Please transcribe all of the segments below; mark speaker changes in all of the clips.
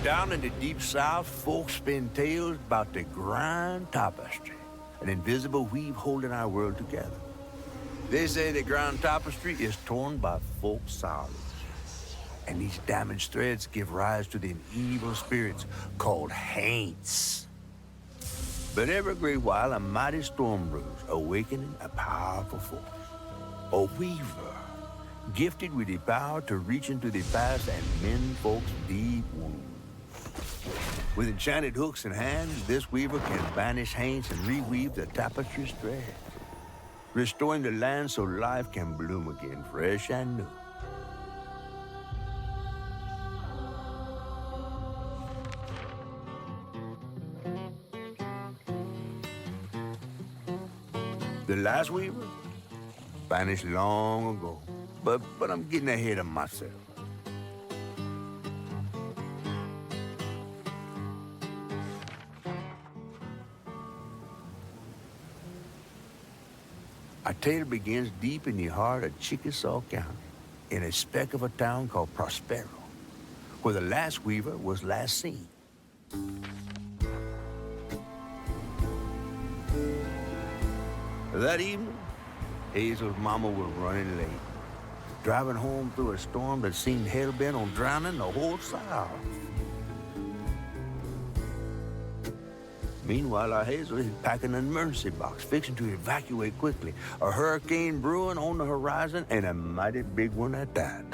Speaker 1: Down in the deep south, folks spin tales about the Grand Tapestry, an invisible weave holding our world together. They say the Grand Tapestry is torn by folk sorrows, and these damaged threads give rise to the evil spirits called Haints. But every great while, a mighty storm brews, awakening a powerful force. A weaver, gifted with the power to reach into the past and mend folks' deep wounds. With enchanted hooks in hands, this weaver can banish Haints and reweave the tapestry's thread, restoring the land so life can bloom again, fresh and new. The last weaver vanished long ago, but I'm getting ahead of myself. Our tale begins deep in the heart of Chickasaw County, in a speck of a town called Prospero, where the last weaver was last seen. That evening, Hazel's mama was running late, driving home through a storm that seemed hell-bent on drowning the whole South. Meanwhile, our Hazel is packing an emergency box, fixing to evacuate quickly. A hurricane brewing on the horizon, and a mighty big one at that.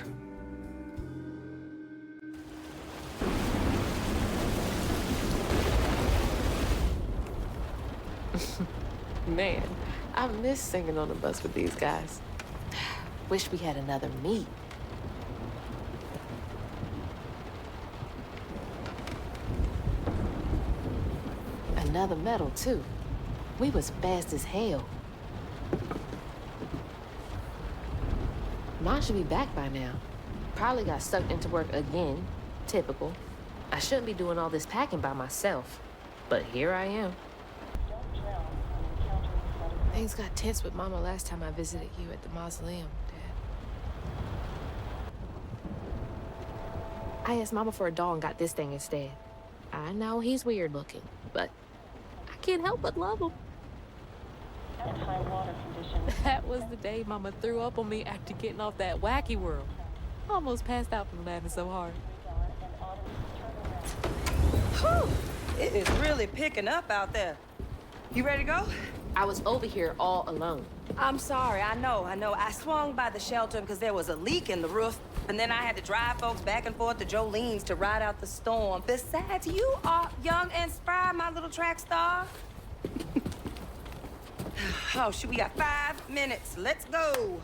Speaker 2: Man, I miss singing on the bus with these guys. Wish we had another meet. Another medal, too. We was fast as hell. Mine should be back by now. Probably got sucked into work again. Typical. I shouldn't be doing all this packing by myself. But here I am. Things got tense with Mama last time I visited you at the mausoleum, Dad. I asked Mama for a doll and got this thing instead. I know he's weird looking, but I can't help but love him.
Speaker 3: High water conditions.
Speaker 2: That was the day Mama threw up on me after getting off that wacky world. Almost passed out from laughing so hard.
Speaker 4: Whew! It is really picking up out there. You ready to go?
Speaker 2: I was over here all alone.
Speaker 4: I'm sorry, I know. I swung by the shelter because there was a leak in the roof, and then I had to drive folks back and forth to Jolene's to ride out the storm. Besides, you are young and spry, my little track star. Oh, shoot, we got 5 minutes. Let's go.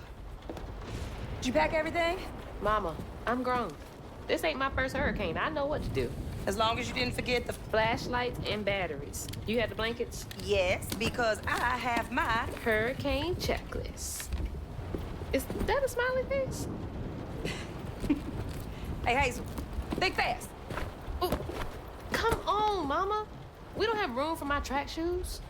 Speaker 4: Did you pack everything?
Speaker 2: Mama, I'm grown. This ain't my first hurricane. I know what to do.
Speaker 4: As long as you didn't forget the...
Speaker 2: Flashlights and batteries. You had the blankets?
Speaker 4: Yes, because I have my...
Speaker 2: Hurricane checklist. Is that a smiley face?
Speaker 4: Hey, Hazel, think fast.
Speaker 2: Oh, come on, Mama. We don't have room for my track shoes.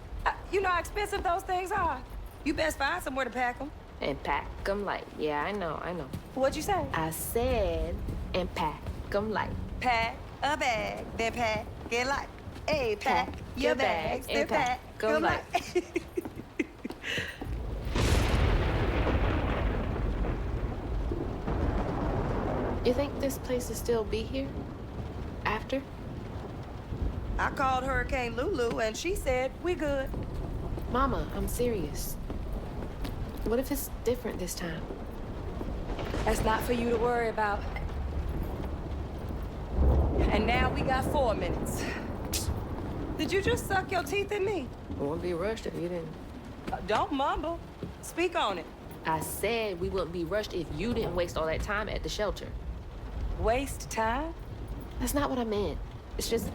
Speaker 4: You know how expensive those things are. You best find somewhere to pack them.
Speaker 2: And pack them light. Yeah, I know.
Speaker 4: What'd you say?
Speaker 2: I said, and pack them light.
Speaker 4: Pack a bag, then pack it light. Hey, pack your bags and pack.
Speaker 2: Go
Speaker 4: Come
Speaker 2: light.
Speaker 4: on.
Speaker 2: You think this place will still be here? After?
Speaker 4: I called Hurricane Lulu and she said, we good.
Speaker 2: Mama, I'm serious. What if it's different this time?
Speaker 4: That's not for you to worry about. And now we got 4 minutes. Did you just suck your teeth at me?
Speaker 2: I wouldn't be rushed if you didn't.
Speaker 4: Don't mumble. Speak on it.
Speaker 2: I said we wouldn't be rushed if you didn't waste all that time at the shelter.
Speaker 4: Waste time?
Speaker 2: That's not what I meant. It's just...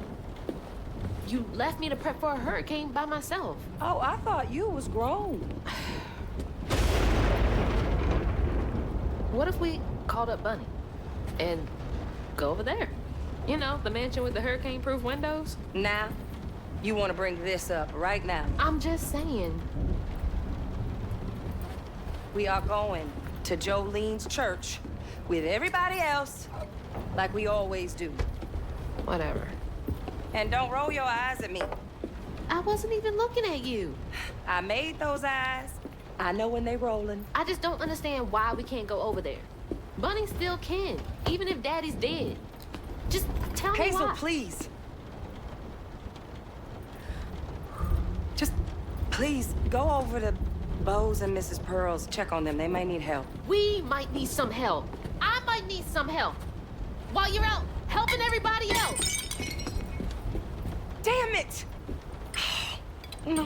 Speaker 2: You left me to prep for a hurricane by myself.
Speaker 4: Oh, I thought you was grown.
Speaker 2: What if we called up Bunny and go over there? You know, the mansion with the hurricane-proof windows?
Speaker 4: Now, you want to bring this up right now.
Speaker 2: I'm just saying.
Speaker 4: We are going to Jolene's church with everybody else, like we always do.
Speaker 2: Whatever.
Speaker 4: And don't roll your eyes at me.
Speaker 2: I wasn't even looking at you.
Speaker 4: I made those eyes. I know when they rolling.
Speaker 2: I just don't understand why we can't go over there. Bunny still can, even if Daddy's dead. Just tell me
Speaker 4: Hazel,
Speaker 2: why.
Speaker 4: please. Just, please, go over to Bose and Mrs. Pearl's. Check on them. They may need help.
Speaker 2: We might need some help. I might need some help. While you're out helping everybody else.
Speaker 4: Damn it! No.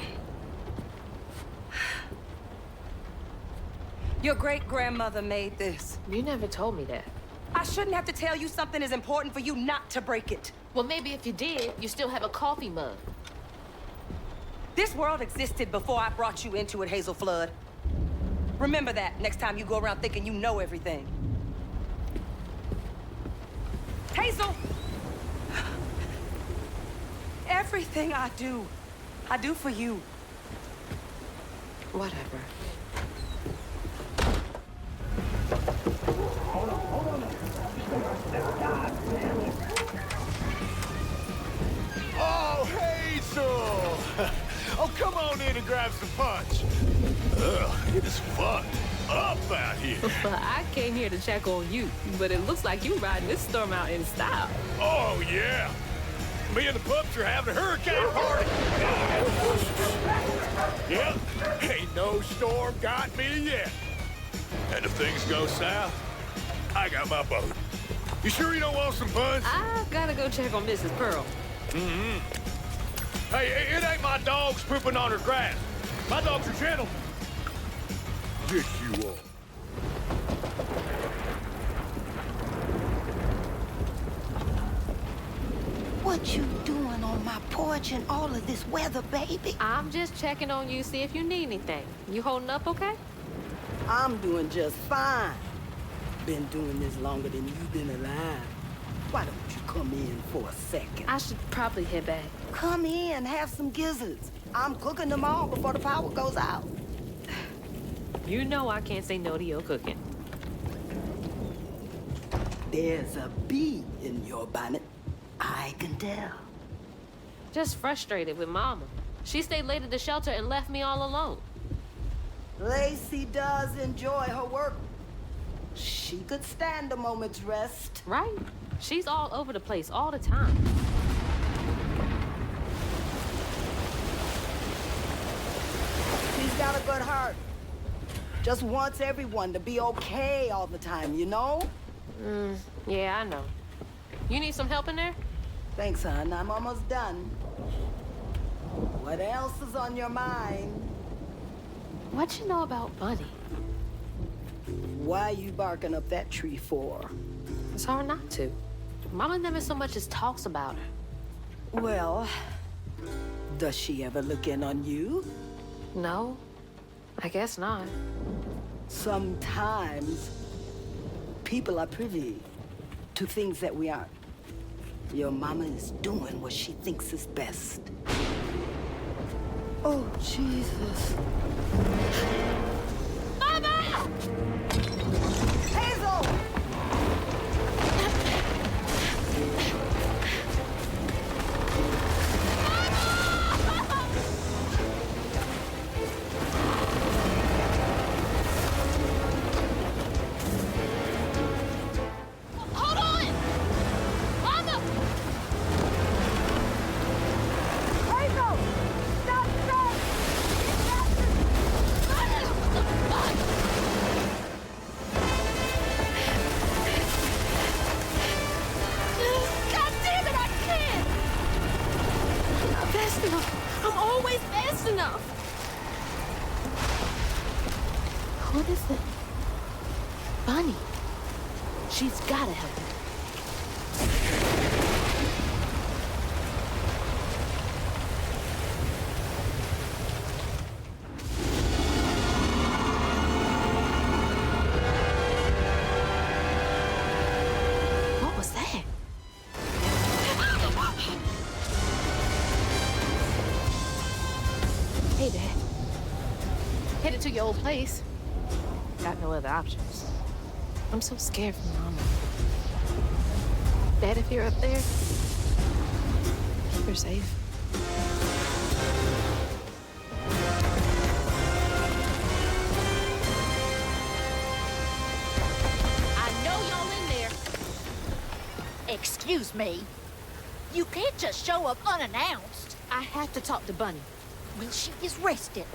Speaker 4: Your great-grandmother made this.
Speaker 2: You never told me that.
Speaker 4: I shouldn't have to tell you something is important for you not to break it.
Speaker 2: Well, maybe if you did, you still have a coffee mug.
Speaker 4: This world existed before I brought you into it, Hazel Flood. Remember that next time you go around thinking you know everything. Hazel! Everything I do for you.
Speaker 2: Whatever.
Speaker 5: Oh, Hazel! Oh, come on in and grab some punch. Ugh, it is fucked up out here.
Speaker 2: I came here to check on you, but it looks like you riding this storm out in style.
Speaker 5: Oh, yeah. Me and the pups are having a hurricane party. Yep, ain't no storm got me yet. And if things go south, I got my boat. You sure you don't want some punch?
Speaker 2: I gotta go check on Mrs. Pearl.
Speaker 5: Hey, it ain't my dogs pooping on her grass. My dogs are gentlemen. Yes, you are.
Speaker 6: What you doing on my porch in all of this weather, baby?
Speaker 2: I'm just checking on you, see if you need anything. You holding up okay?
Speaker 6: I'm doing just fine. Been doing this longer than you've been alive. Why don't you come in for a second?
Speaker 2: I should probably head back.
Speaker 6: Come in, have some gizzards. I'm cooking them all before the power goes out.
Speaker 2: You know I can't say no to your cooking.
Speaker 6: There's a bee in your bonnet. I can tell.
Speaker 2: Just frustrated with Mama. She stayed late at the shelter and left me all alone.
Speaker 6: Lacey does enjoy her work. She could stand a moment's rest.
Speaker 2: Right? She's all over the place all the time.
Speaker 6: She's got a good heart. Just wants everyone to be okay all the time, you know?
Speaker 2: Yeah, I know. You need some help in there?
Speaker 6: Thanks, hon. I'm almost done. What else is on your mind?
Speaker 2: What you know about Bunny?
Speaker 6: Why you barking up that tree for?
Speaker 2: It's hard not to. Mama never so much as talks about her.
Speaker 6: Well, does she ever look in on you?
Speaker 2: No, I guess not.
Speaker 6: Sometimes people are privy to things that we aren't. Your mama is doing what she thinks is best. Oh, Jesus.
Speaker 2: Mama!
Speaker 6: Hazel!
Speaker 2: enough. What is it? Bunny. She's gotta help me. What was that? Hey, Dad. Headed to your old place. Got no other options. I'm so scared for Mama. Dad, if you're up there, keep her safe.
Speaker 7: I know y'all in there. Excuse me. You can't just show up unannounced.
Speaker 2: I have to talk to Bunny.
Speaker 7: Well, she is rested.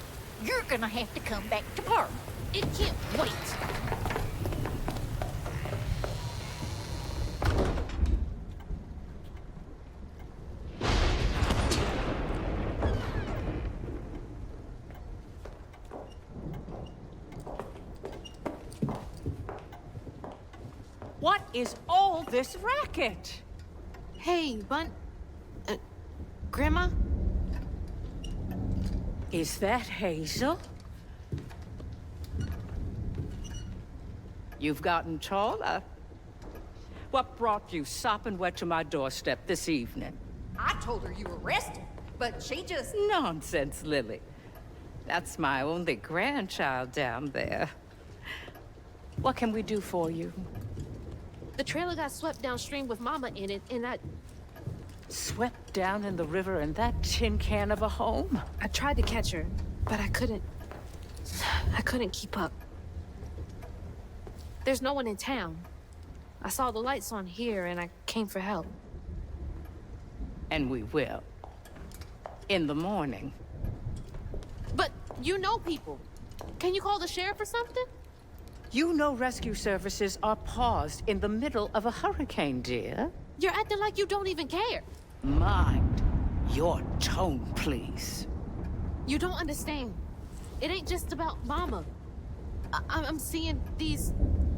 Speaker 7: You're gonna have to come back tomorrow.
Speaker 2: It can't wait.
Speaker 8: What is all this racket?
Speaker 2: Hey, Grandma?
Speaker 8: Is that Hazel? You've gotten taller. What brought you sopping wet to my doorstep this evening?
Speaker 7: I told her you were rested, but she just...
Speaker 8: Nonsense, Lily. That's my only grandchild down there. What can we do for you?
Speaker 2: The trailer got swept downstream with Mama in it, and
Speaker 8: Swept down in the river in that tin can of a home?
Speaker 2: I tried to catch her, but I couldn't keep up. There's no one in town. I saw the lights on here, and I came for help.
Speaker 8: And we will. In the morning.
Speaker 2: But you know people. Can you call the sheriff or something?
Speaker 8: You know rescue services are paused in the middle of a hurricane, dear.
Speaker 2: You're acting like you don't even care.
Speaker 8: Mind your tone, please.
Speaker 2: You don't understand. It ain't just about Mama. I'm seeing these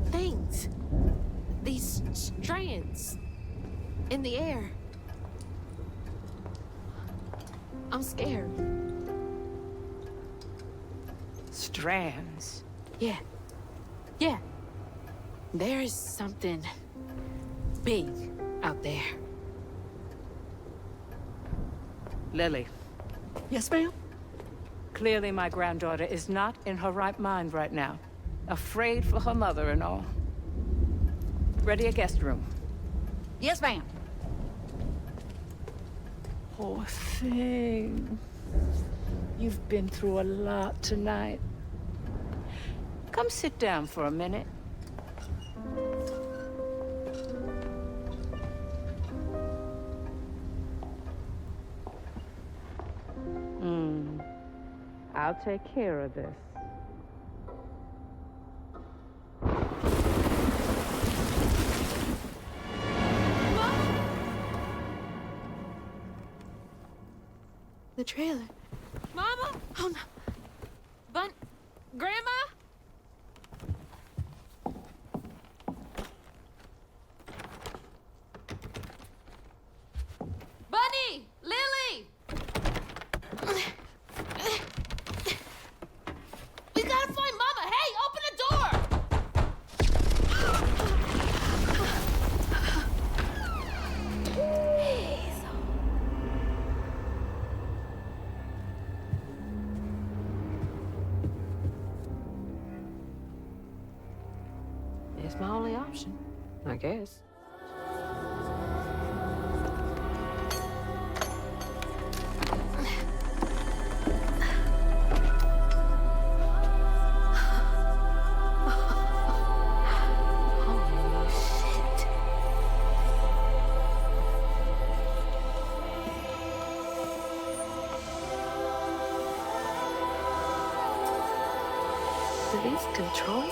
Speaker 2: things. These strands in the air. I'm scared.
Speaker 8: Strands?
Speaker 2: Yeah. Yeah. There is something big out there.
Speaker 8: Lily.
Speaker 6: Yes, ma'am?
Speaker 8: Clearly my granddaughter is not in her right mind right now. Afraid for her mother and all. Ready a guest room.
Speaker 7: Yes, ma'am.
Speaker 8: Poor thing. You've been through a lot tonight. Come sit down for a minute. I'll take care of this.
Speaker 2: The trailer. Mama? Oh no. Grandma? Bunny! Lily! We gotta find Mama! Hey, open the door! It's my only option, I guess. Holy shit. Do these control you?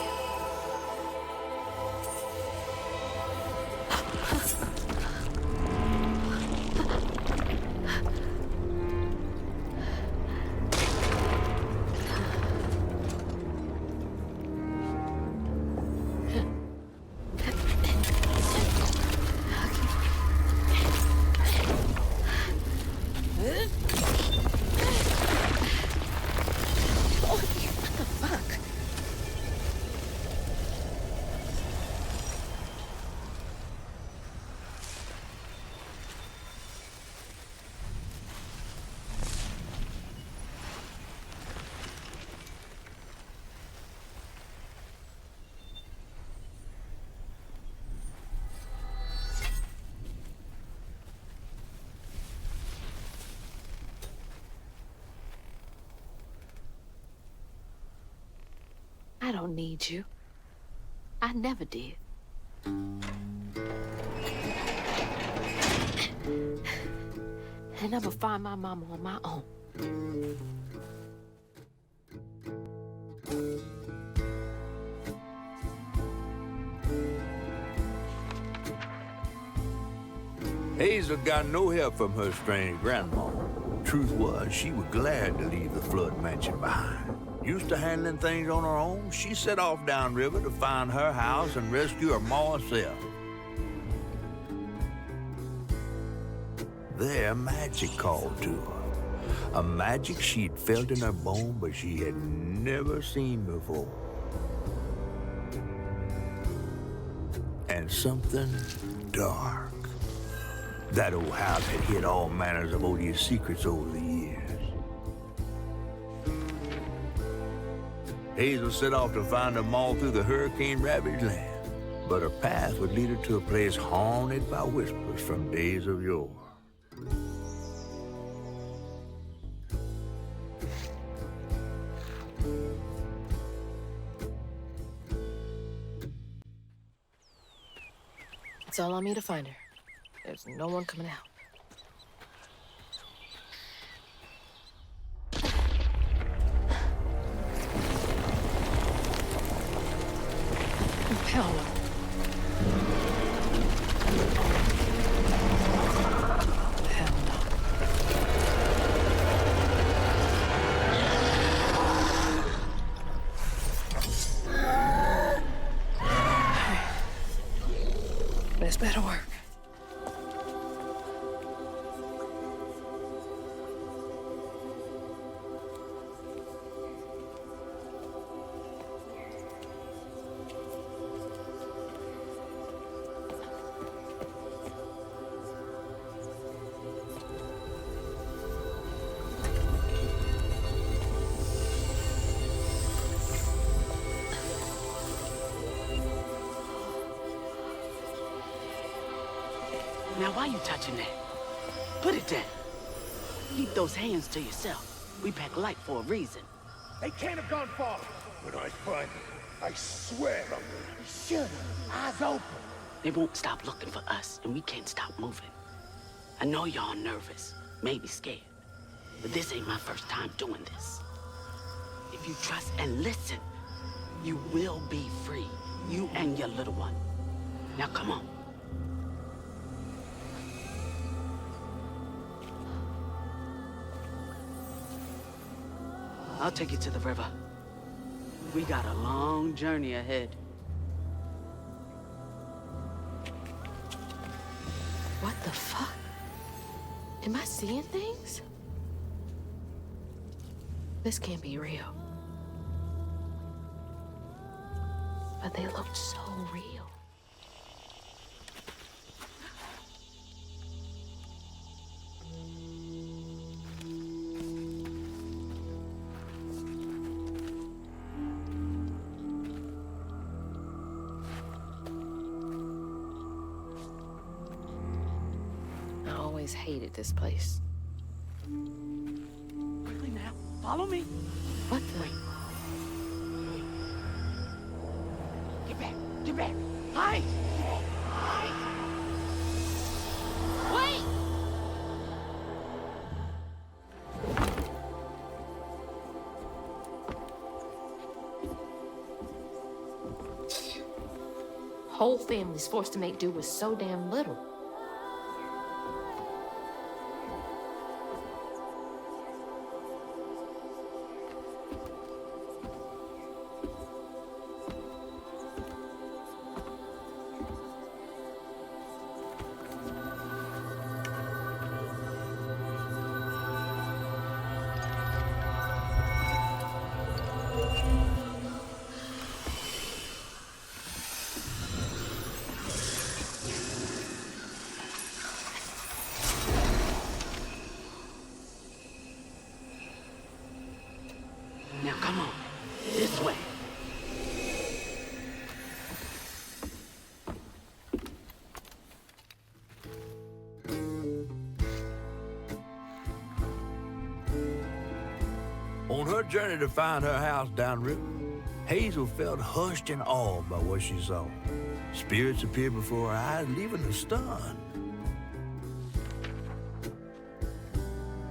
Speaker 2: don't need you. I never did. And I'ma find my mama on my own.
Speaker 1: Hazel got no help from her strange grandma. Truth was, she was glad to leave the Flood mansion behind. Used to handling things on her own, she set off downriver to find her house and rescue her ma herself. There, magic called to her. A magic she'd felt in her bone, but she had never seen before. And something dark. That old house had hid all manners of odious secrets over the years. Hazel set off to find them all through the hurricane-ravaged land, but her path would lead her to a place haunted by whispers from days of yore.
Speaker 2: It's all on me to find her. There's no one coming out. Hell no. Hell no. This better work.
Speaker 9: Now, why you touching that? Put it down. Keep those hands to yourself. We pack light for a reason.
Speaker 5: They can't have gone far. When I find them, I swear I will.
Speaker 9: Shut up. Eyes open. They won't stop looking for us, and we can't stop moving. I know y'all nervous, maybe scared, but this ain't my first time doing this. If you trust and listen, you will be free. You and your little one. Now, come on. I'll take you to the river. We got a long journey ahead.
Speaker 2: What the fuck? Am I seeing things? This can't be real. But they looked so real. I always hated this place.
Speaker 9: Quickly now, follow me.
Speaker 2: What the?
Speaker 9: Wait. Get back, get back. Hide! Hide!
Speaker 2: Wait! Whole family's forced to make do with so damn little.
Speaker 9: Now come on, this way.
Speaker 1: On her journey to find her house downriver, Hazel felt hushed and awed by what she saw. Spirits appeared before her eyes, leaving her stunned.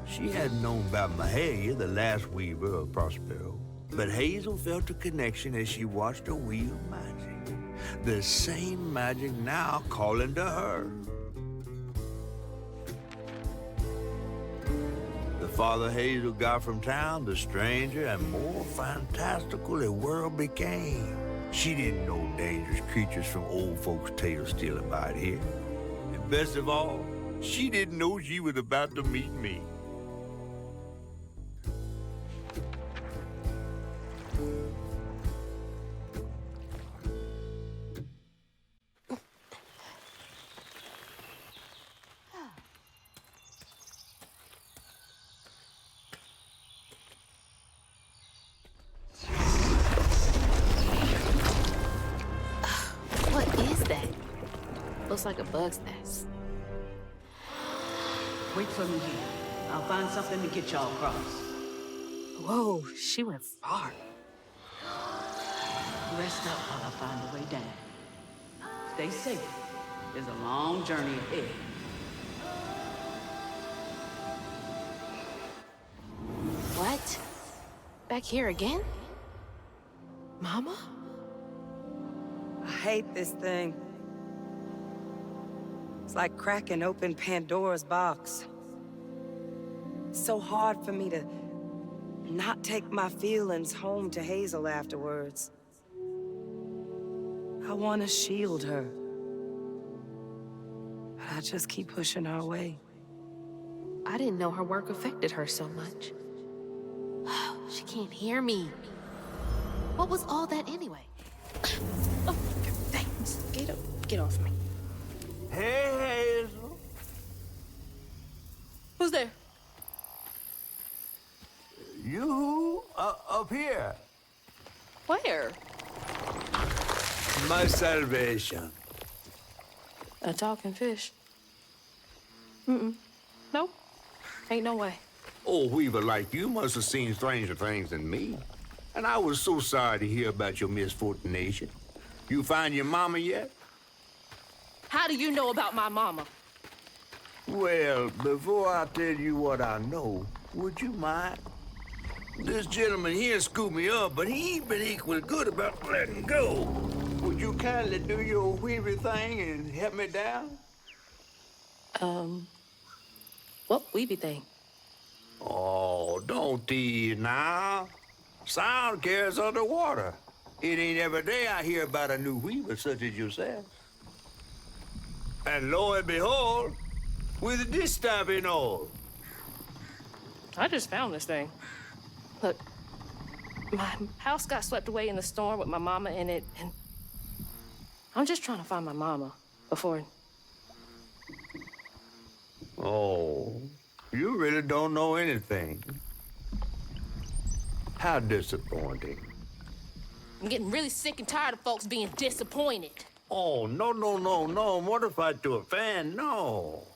Speaker 1: She hadn't known about Mahalia, the last weaver of Prospero, but Hazel felt a connection as she watched her wheel magic. The same magic now calling to her. The farther Hazel got from town, the stranger and more fantastical the world became. She didn't know dangerous creatures from old folks' tales still about here. And best of all, she didn't know she was about to meet me.
Speaker 2: What is that? Looks like a bug's nest.
Speaker 9: Wait for me here. I'll find something to get y'all across.
Speaker 2: Whoa, she went far.
Speaker 9: Rest up while I find the way down. Stay safe. There's a long journey ahead.
Speaker 2: What? Back here again? Mama?
Speaker 4: I hate this thing. It's like cracking open Pandora's box. It's so hard for me to not take my feelings home to Hazel afterwards. I want to shield her. But I just keep pushing her away.
Speaker 2: I didn't know her work affected her so much. She can't hear me. What was all that anyway? Oh, thanks. Get off me.
Speaker 1: Hey, Hazel.
Speaker 2: Who's there?
Speaker 1: You up here.
Speaker 2: Where?
Speaker 1: My salvation.
Speaker 2: A talking fish. Nope. Ain't no way.
Speaker 1: Old weaver like you must have seen stranger things than me. And I was so sorry to hear about your misfortunation. You find your mama yet?
Speaker 2: How do you know about my mama?
Speaker 1: Well, before I tell you what I know, would you mind? This gentleman here scooped me up, but he ain't been equally good about letting go. Would you kindly do your weavy thing and help me down?
Speaker 2: What weeby thing?
Speaker 1: Oh, don't tease now. Sound carries underwater. It ain't every day I hear about a new weaver such as yourself. And lo and behold, with a distaff and all.
Speaker 2: I just found this thing. Look, my house got swept away in the storm with my mama in it, and I'm just trying to find my mama before...
Speaker 1: Oh, you really don't know anything. How disappointing.
Speaker 2: I'm getting really sick and tired of folks being disappointed.
Speaker 1: Oh, no, mortified to a fan, no.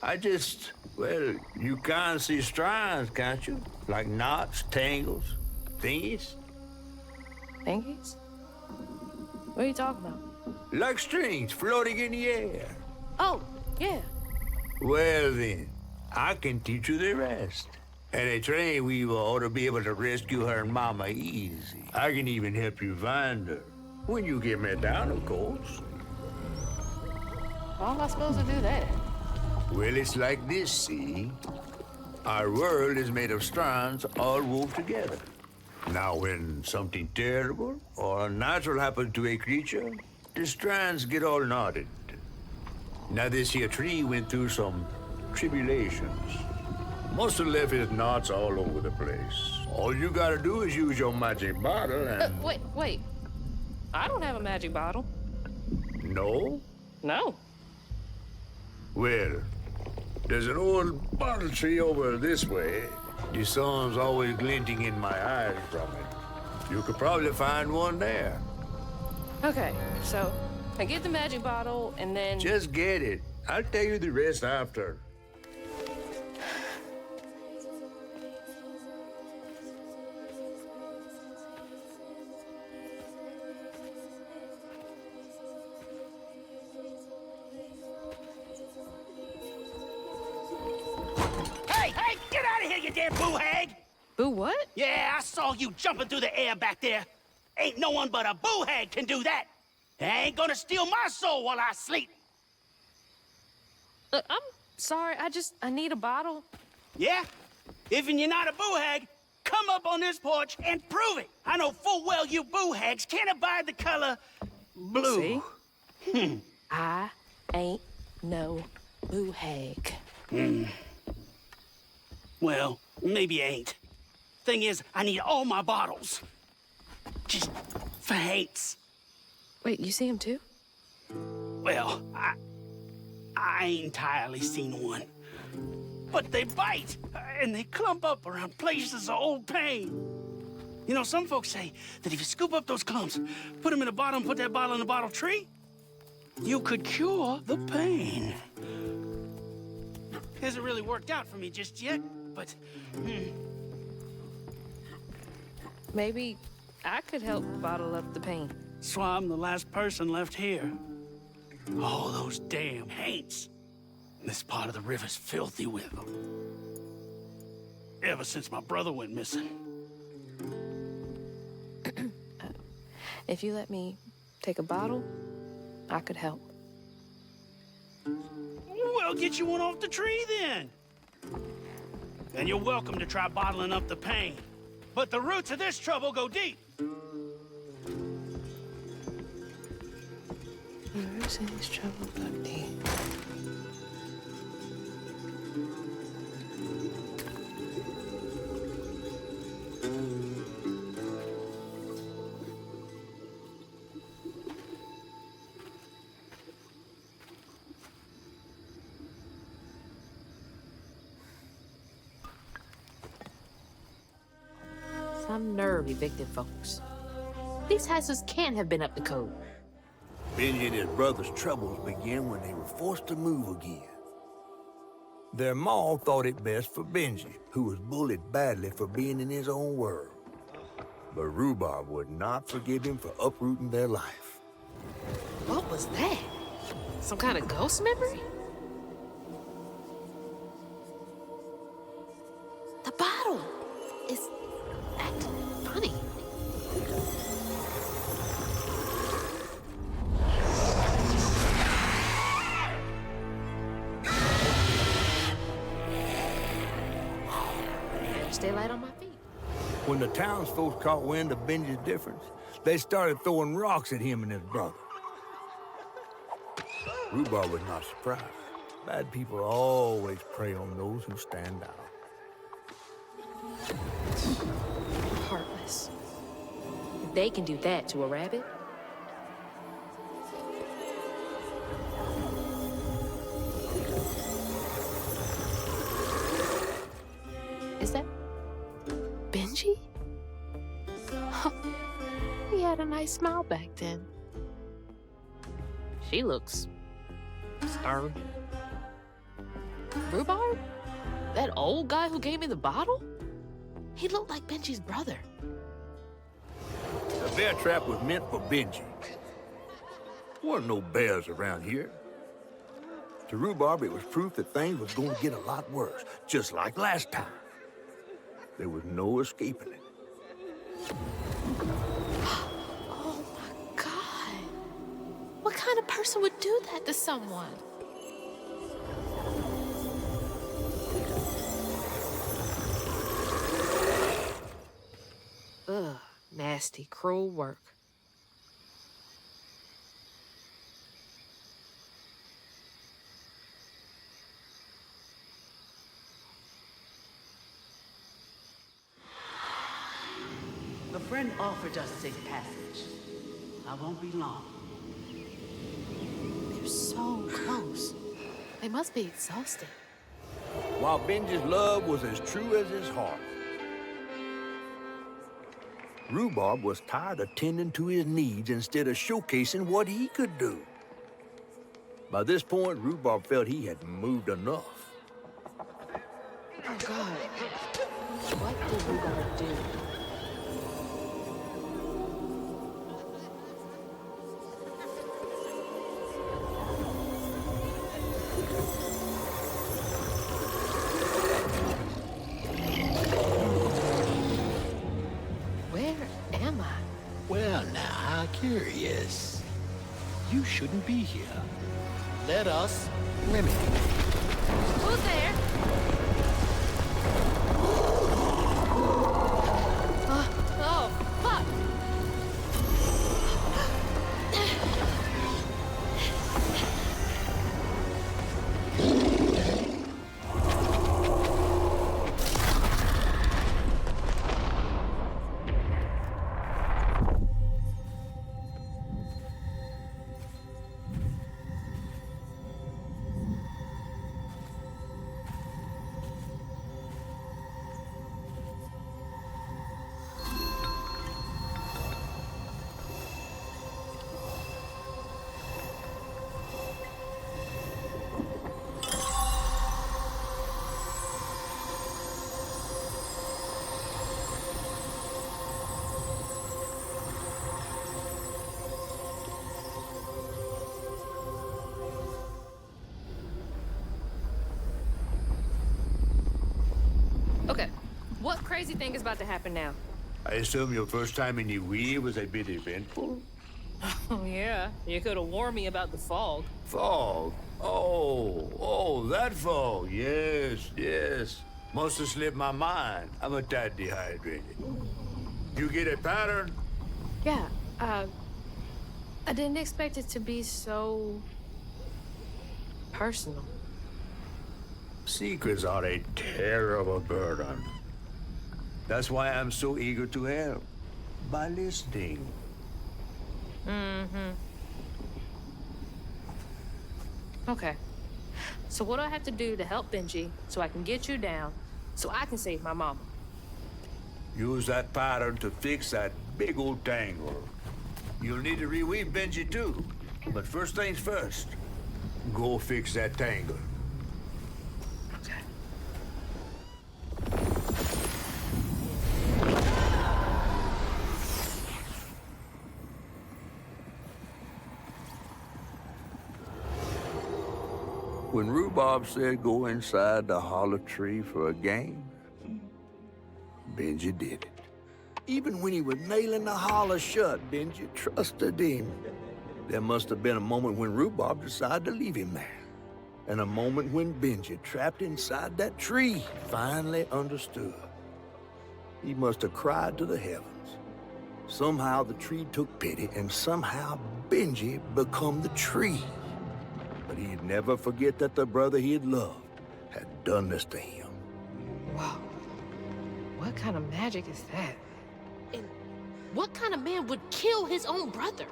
Speaker 1: I just, well, you can't see strands, can't you? Like knots, tangles, thingies?
Speaker 2: Thingies? What are you talking about?
Speaker 1: Like strings floating in the air.
Speaker 2: Oh, yeah.
Speaker 1: Well then, I can teach you the rest. And a train weaver ought to be able to rescue her mama easy. I can even help you find her. When you get me down, of course.
Speaker 2: How am I supposed to do that?
Speaker 1: Well, it's like this, see? Our world is made of strands all wove together. Now, when something terrible or unnatural happens to a creature, the strands get all knotted. Now, this here tree went through some tribulations. Must have left his knots all over the place. All you gotta do is use your magic bottle and...
Speaker 2: Wait. I don't have a magic bottle.
Speaker 1: No?
Speaker 2: No.
Speaker 1: Well, there's an old bottle tree over this way. The sun's always glinting in my eyes from it. You could probably find one there.
Speaker 2: Okay, so I get the magic bottle and then...
Speaker 1: Just get it. I'll tell you the rest after.
Speaker 9: you damn boo hag!
Speaker 2: Boo what?
Speaker 9: Yeah, I saw you jumping through the air back there. Ain't no one but a boo hag can do that. I ain't gonna steal my soul while I sleep.
Speaker 2: Look, I'm sorry. I need a bottle.
Speaker 9: Yeah? If you're not a boo hag, come up on this porch and prove it. I know full well you boo hags can't abide the color blue.
Speaker 2: See? I ain't no boo hag.
Speaker 9: Well, maybe you ain't. Thing is, I need all my bottles. Just for hates.
Speaker 2: Wait, you see him too?
Speaker 9: Well, I ain't entirely seen one. But they bite, and they clump up around places of old pain. You know, some folks say that if you scoop up those clumps, put them in a bottle and put that bottle in a bottle tree, you could cure the pain. Hasn't really worked out for me just yet, but...
Speaker 2: Maybe I could help bottle up the pain.
Speaker 9: So I'm the last person left here. All those damn haints. This part of the river's filthy with them. Ever since my brother went missing.
Speaker 2: If you let me take a bottle, I could help.
Speaker 9: Well, get you one off the tree then. And you're welcome to try bottling up the pain. But the roots of this trouble go deep.
Speaker 2: Roots of this trouble go deep. Some nerve evicted folks. These houses can't have been up to code.
Speaker 1: Benji and his brother's troubles began when they were forced to move again. Their ma thought it best for Benji, who was bullied badly for being in his own world. But Rhubarb would not forgive him for uprooting their life.
Speaker 2: What was that? Some kind of ghost memory? The bottle is acting funny. Stay light on my feet.
Speaker 1: When the townsfolk caught wind of Benji's difference, they started throwing rocks at him and his brother. Rhubarb was not surprised. Bad people always prey on those who stand out.
Speaker 2: Heartless. If they can do that to a rabbit. Is that Benji? He had a nice smile back then. She looks stern. Rhubarb? That old guy who gave me the bottle? He looked like Benji's brother.
Speaker 1: The bear trap was meant for Benji. There weren't no bears around here. To Rhubarb, it was proof that things was going to get a lot worse, just like last time. There was no escaping it.
Speaker 2: Oh my God. What kind of person would do that to someone? Ugh, nasty, cruel work.
Speaker 9: A friend offered us safe passage. I won't be long.
Speaker 2: They're so close. They must be exhausted.
Speaker 1: While Benji's love was as true as his heart, Rhubarb was tired of tending to his needs instead of showcasing what he could do. By this point, Rhubarb felt he had moved enough.
Speaker 2: Oh God. What did Rhubarb do?
Speaker 10: curious. You shouldn't be here. Let us remedy.
Speaker 2: Who's there? Oh, fuck!
Speaker 11: Okay, what crazy thing is about to happen now?
Speaker 1: I assume your first time in Niue was a bit eventful?
Speaker 11: Oh, yeah. You could have warned me about the fog.
Speaker 1: Fog? Oh, that fog. Yes, yes. Must have slipped my mind. I'm a tad dehydrated. You get a pattern?
Speaker 11: Yeah, I didn't expect it to be so... personal.
Speaker 1: Secrets are a terrible burden. That's why I'm so eager to help. By listening.
Speaker 11: Mm-hmm. Okay. So what do I have to do to help Benji so I can get you down, so I can save my mama?
Speaker 1: Use that pattern to fix that big old tangle. You'll need to reweave Benji too. But first things first, go fix that tangle. When Rhubarb said go inside the hollow tree for a game, Benji did it. Even when he was nailing the hollow shut, Benji trusted him. There must have been a moment when Rhubarb decided to leave him there. And a moment when Benji, trapped inside that tree, finally understood. He must have cried to the heavens. Somehow the tree took pity, and somehow Benji become the tree. But he'd never forget that the brother he had loved had done this to him.
Speaker 11: Wow. What kind of magic is that?
Speaker 2: And what kind of man would kill his own brother?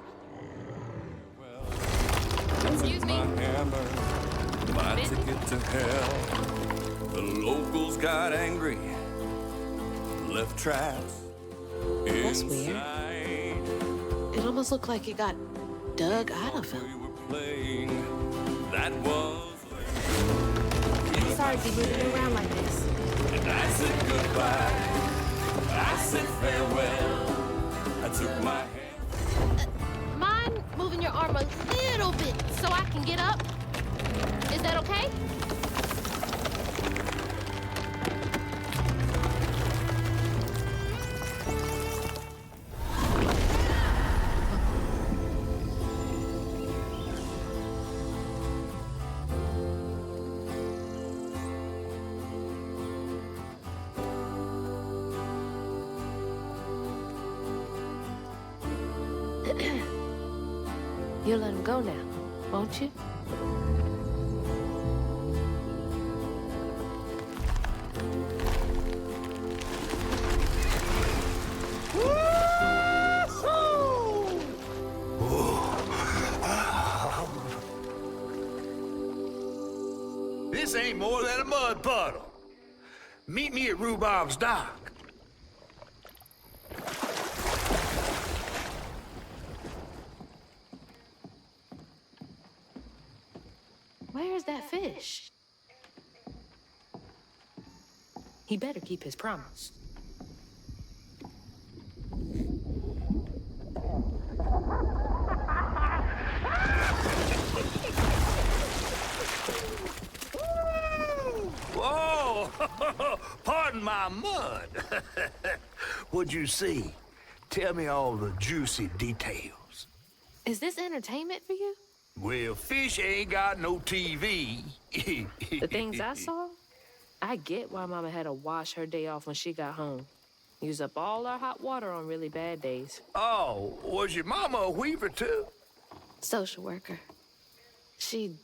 Speaker 11: Excuse me?
Speaker 12: My ticket to hell. The locals got angry, left tracks.
Speaker 2: That's weird. It almost looked like it got dug out of him.
Speaker 12: That was.
Speaker 2: I'm sorry to be moving you around like this.
Speaker 12: And I said goodbye. I said farewell. I took my hand.
Speaker 2: Mind moving your arm a little bit so I can get up? Is that okay? You'll let him go now, won't you?
Speaker 1: This ain't more than a mud puddle. Meet me at Rhubarb's dock.
Speaker 2: Where's that fish?
Speaker 11: He better keep his promise.
Speaker 1: Whoa! Pardon my mud. What'd you see? Tell me all the juicy details.
Speaker 2: Is this entertainment for you?
Speaker 1: Well, fish ain't got no TV.
Speaker 11: The things I saw, I get why Mama had to wash her day off when she got home. Use up all our hot water on really bad days.
Speaker 1: Oh, was your mama a weaver too?
Speaker 2: Social worker. She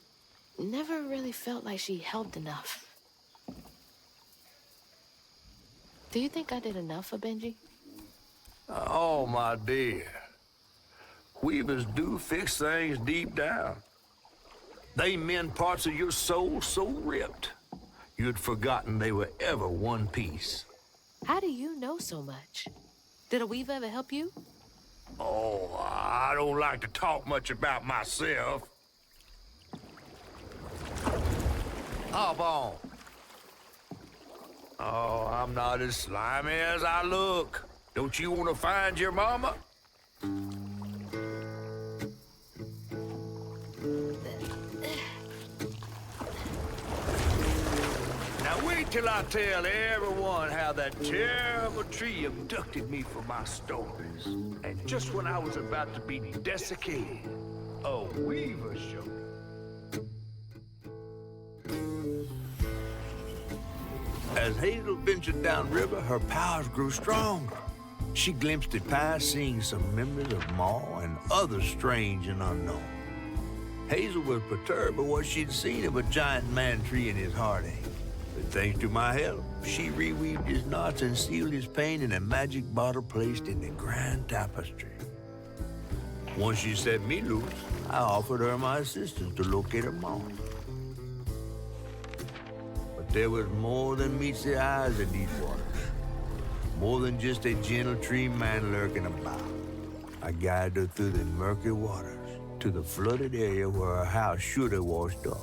Speaker 2: never really felt like she helped enough. Do you think I did enough for Benji?
Speaker 1: Oh, my dear. Weavers do fix things deep down. They mend parts of your soul so ripped, you'd forgotten they were ever one piece.
Speaker 2: How do you know so much? Did a weaver ever help you?
Speaker 1: Oh, I don't like to talk much about myself. Hop on. Oh, I'm not as slimy as I look. Don't you want to find your mama? Now wait till I tell everyone how that terrible tree abducted me for my stories. And just when I was about to be desiccated, a weaver showed up. As Hazel ventured downriver, her powers grew stronger. She glimpsed it past, seeing some memories of Ma and others strange and unknown. Hazel was perturbed by what she'd seen of a giant man tree and his heartache. But thanks to my help, she reweaved his knots and sealed his pain in a magic bottle placed in the grand tapestry. Once she set me loose, I offered her my assistance to locate her mom. There was more than meets the eyes in these waters. More than just a gentle tree man lurking about. I guided her through the murky waters to the flooded area where her house should have washed up.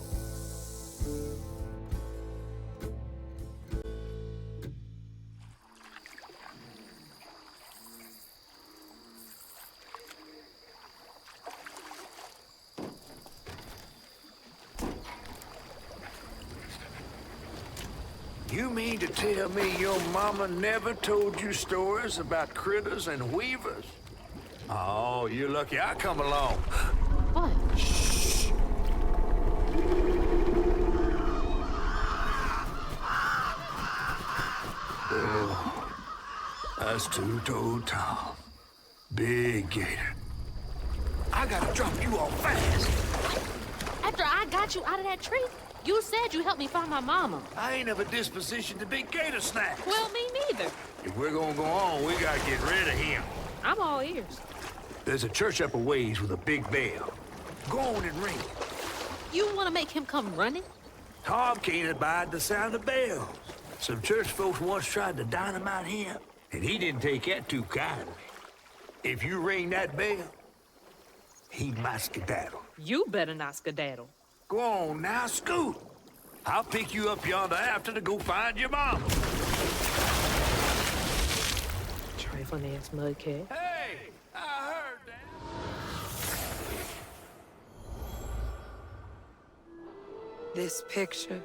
Speaker 1: You mean to tell me your mama never told you stories about critters and weavers? Oh, you're lucky I come along.
Speaker 2: What?
Speaker 1: Shh. Oh, that's two-toed Tom. Big gator. I gotta drop you off fast.
Speaker 2: After I got you out of that tree, you said you helped me find my mama.
Speaker 1: I ain't of a disposition to be gator snacks.
Speaker 11: Well, me neither.
Speaker 1: If we're gonna go on, we gotta get rid of him.
Speaker 11: I'm all ears.
Speaker 1: There's a church up a ways with a big bell. Go on and ring it.
Speaker 2: You want to make him come running?
Speaker 1: Tom can't abide the sound of bells. Some church folks once tried to dynamite him, and he didn't take that too kindly. If you ring that bell, he might skedaddle.
Speaker 11: You better not skedaddle.
Speaker 1: Go on now, scoot. I'll pick you up yonder after to go find your mom.
Speaker 11: Trifling ass mudcat.
Speaker 1: Hey, I heard that.
Speaker 4: This picture,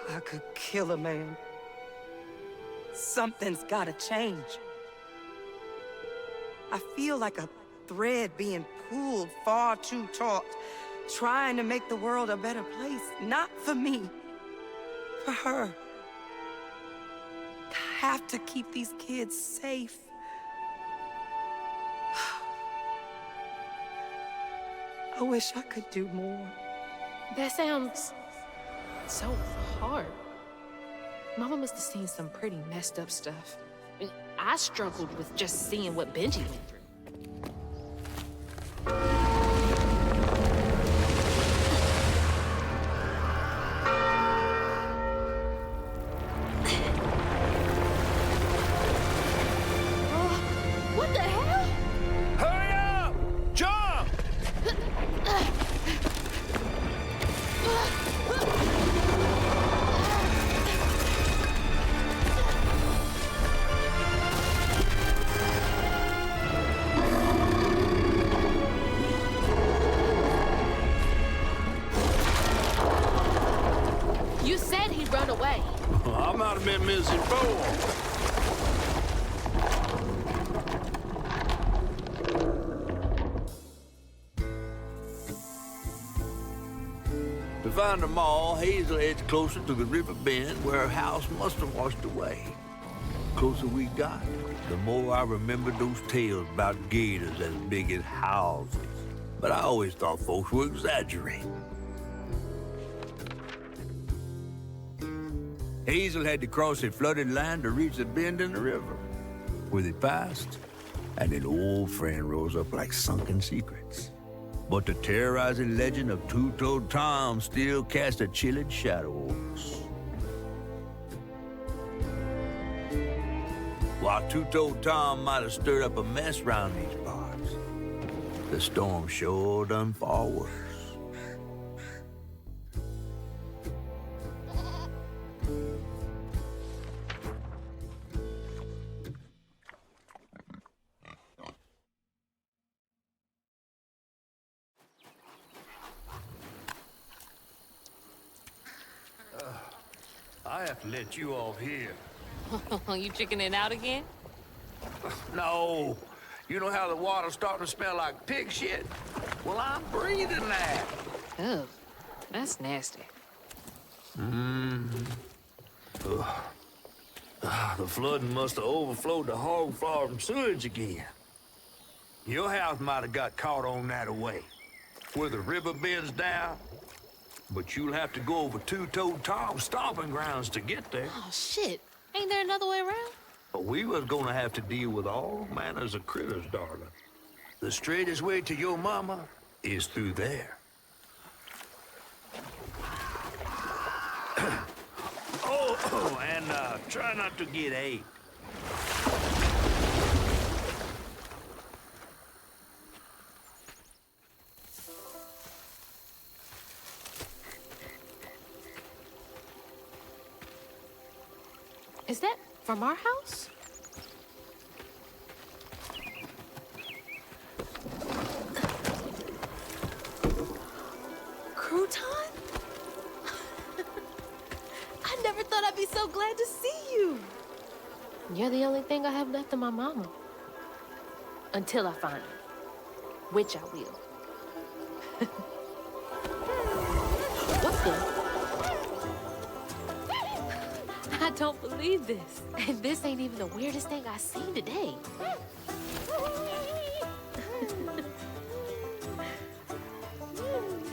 Speaker 4: I could kill a man. Something's gotta change. I feel like a thread being pulled far too taut, trying to make the world a better place. Not for me, for her. I have to keep these kids safe. I wish I could do more.
Speaker 11: That sounds so hard. Mama must have seen some pretty messed up stuff. I struggled with just seeing what Benji went through.
Speaker 2: What the hell?
Speaker 1: Hurry up! Jump!
Speaker 2: You said he'd run away.
Speaker 1: I might have been misinformed. To find them all, Hazel heads closer to the river bend where her house must have washed away. The closer we got, the more I remembered those tales about gators as big as houses. But I always thought folks were exaggerating. Hazel had to cross a flooded land to reach the bend in the river, where they passed, and an old friend rose up like sunken secrets. But the terrorizing legend of Two-Toed Tom still cast a chilling shadow over us. While Two-Toed Tom might have stirred up a mess round these parts, the storm sure done far worse. I have to let you off here.
Speaker 11: You chickening out again?
Speaker 1: No. You know how the water's starting to smell like pig shit? Well, I'm breathing that.
Speaker 11: Oh, that's nasty.
Speaker 1: The flooding must have overflowed the hog farm sewage again. Your house might have got caught on that way, where the river bends down. But you'll have to go over Two-Toed Tom's stomping grounds to get there.
Speaker 11: Oh, shit. Ain't there another way around?
Speaker 1: But we was gonna have to deal with all manners of critters, darling. The straightest way to your mama is through there. And try not to get ate.
Speaker 11: Is that from our house?
Speaker 2: Crouton? I never thought I'd be so glad to see you.
Speaker 11: You're the only thing I have left of my mama. Until I find her. Which I will. What the? I don't believe this. And this ain't even the weirdest thing I've seen today.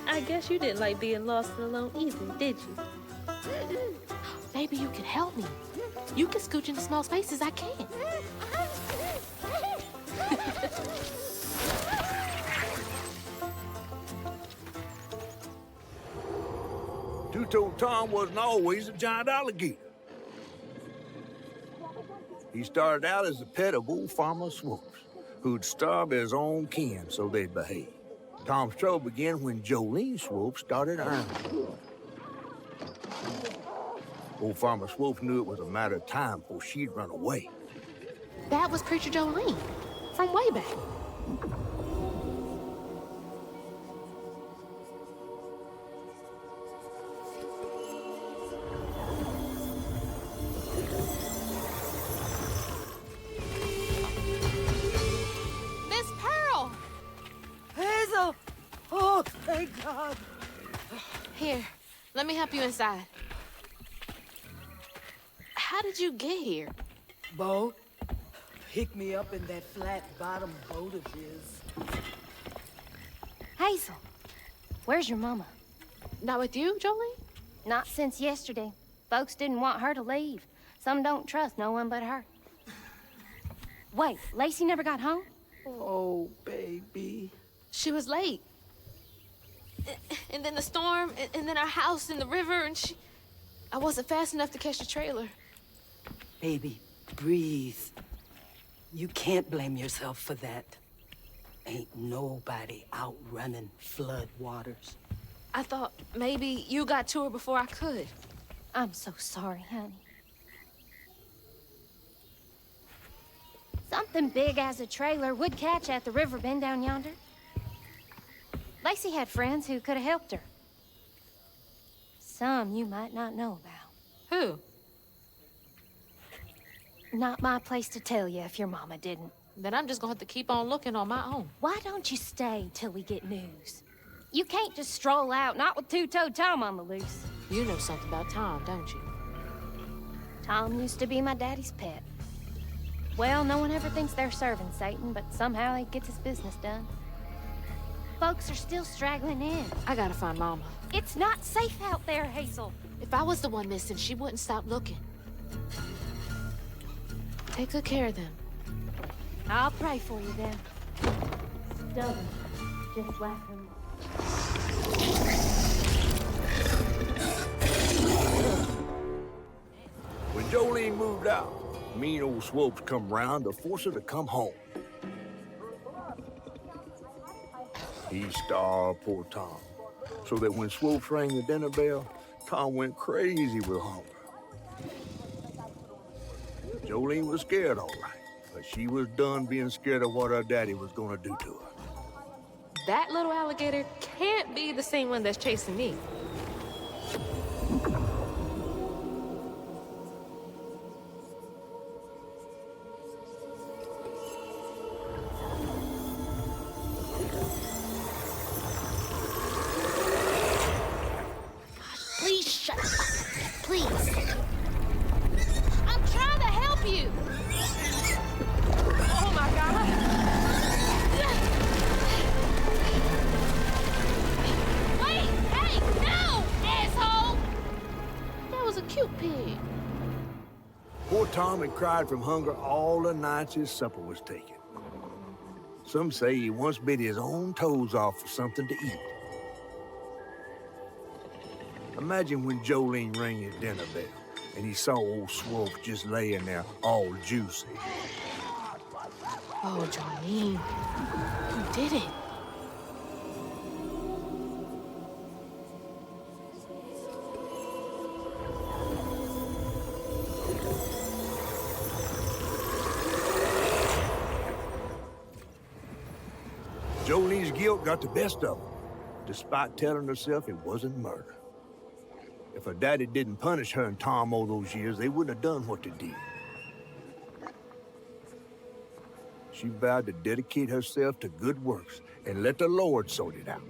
Speaker 11: I guess you didn't like being lost and alone either, did you? Maybe you can help me. You can scooch into small spaces I can't.
Speaker 1: Two-Toed Tom wasn't always a giant alligator. He started out as a pet of old Farmer Swoops, who'd starve his own kin so they'd behave. Tom's trouble began when Jolene Swope started ironing. Old Farmer Swope knew it was a matter of time before she'd run away.
Speaker 11: That was Preacher Jolene, from way back.
Speaker 2: Miss Pearl!
Speaker 6: Hazel! Oh, thank God.
Speaker 11: Here, let me help you inside. How did you get here?
Speaker 6: Bo, pick me up in that flat-bottom boat of his.
Speaker 13: Hazel, where's your mama?
Speaker 11: Not with you, Jolene?
Speaker 13: Not since yesterday. Folks didn't want her to leave. Some don't trust no one but her. Wait, Lacey never got home?
Speaker 6: Oh, baby.
Speaker 11: She was late. And then the storm, and then our house in the river, and I wasn't fast enough to catch the trailer.
Speaker 6: Baby, breathe. You can't blame yourself for that. Ain't nobody outrunning flood waters.
Speaker 11: I thought maybe you got to her before I could.
Speaker 13: I'm so sorry, honey. Something big as a trailer would catch at the river bend down yonder. Lacey had friends who could have helped her. Some you might not know about.
Speaker 11: Who?
Speaker 13: Not my place to tell you if your mama didn't.
Speaker 11: Then I'm just gonna have to keep on looking on my own.
Speaker 13: Why don't you stay till we get news? You can't just stroll out, not with Two-Toed Tom on the loose.
Speaker 2: You know something about Tom, don't you?
Speaker 13: Tom used to be my daddy's pet. Well, no one ever thinks they're serving Satan, but somehow he gets his business done. Folks are still straggling in.
Speaker 2: I gotta find Mama.
Speaker 13: It's not safe out there, Hazel.
Speaker 2: If I was the one missing, she wouldn't stop looking. Take good care of them.
Speaker 13: I'll pray for you then. Stubborn. Just like her.
Speaker 1: When Jolene moved out, mean old Swopes come round to force her to come home. He starved poor Tom, so that when Swopes rang the dinner bell, Tom went crazy with hunger. Jolene was scared, all right, but she was done being scared of what her daddy was gonna do to her.
Speaker 11: That little alligator can't be the same one that's chasing me.
Speaker 2: Please shut up. Please. I'm trying to help you.
Speaker 11: Oh my God!
Speaker 2: Wait! Hey! No! Asshole! That was a cute pig.
Speaker 1: Poor Tom had cried from hunger all the nights his supper was taken. Some say he once bit his own toes off for something to eat. Imagine when Jolene rang his dinner bell and he saw old Swope just laying there all juicy.
Speaker 2: Oh, Jolene. You did it.
Speaker 1: Jolene's guilt got the best of her, despite telling herself it wasn't murder. If her daddy didn't punish her and Tom all those years, they wouldn't have done what they did. She vowed to dedicate herself to good works and let the Lord sort it out.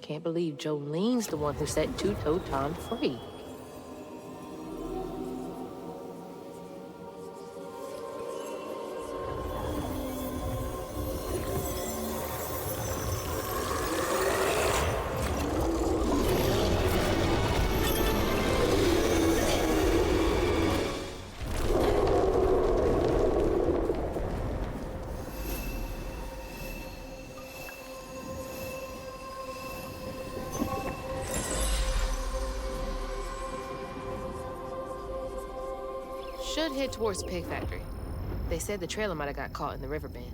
Speaker 11: Can't believe Jolene's the one who set Two-Toed Tom free. Should head towards the pig factory. They said the trailer might have got caught in the river bend.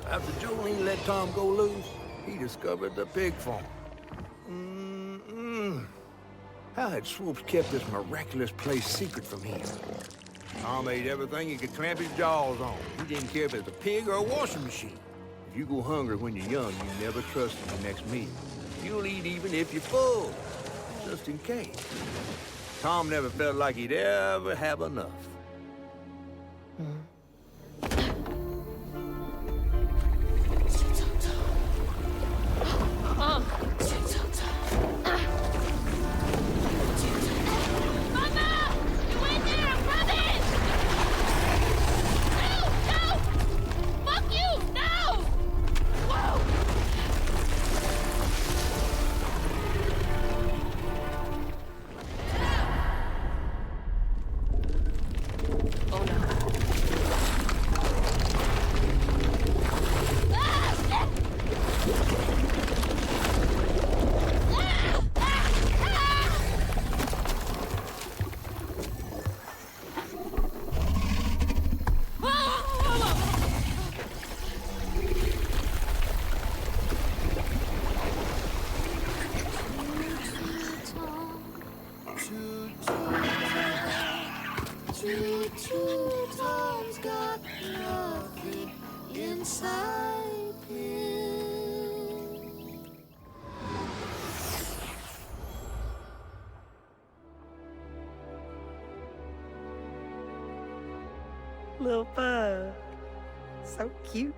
Speaker 1: After Jolene let Tom go loose, he discovered the pig farm. How had Swoops kept this miraculous place secret from him? Tom ate everything he could clamp his jaws on. He didn't care if it was a pig or a washing machine. If you go hungry when you're young, you never trust your next meal. You'll eat even if you're full, just in case. Tom never felt like he'd ever have enough.
Speaker 12: Tom's got nothing inside him.
Speaker 4: little pug. So cute.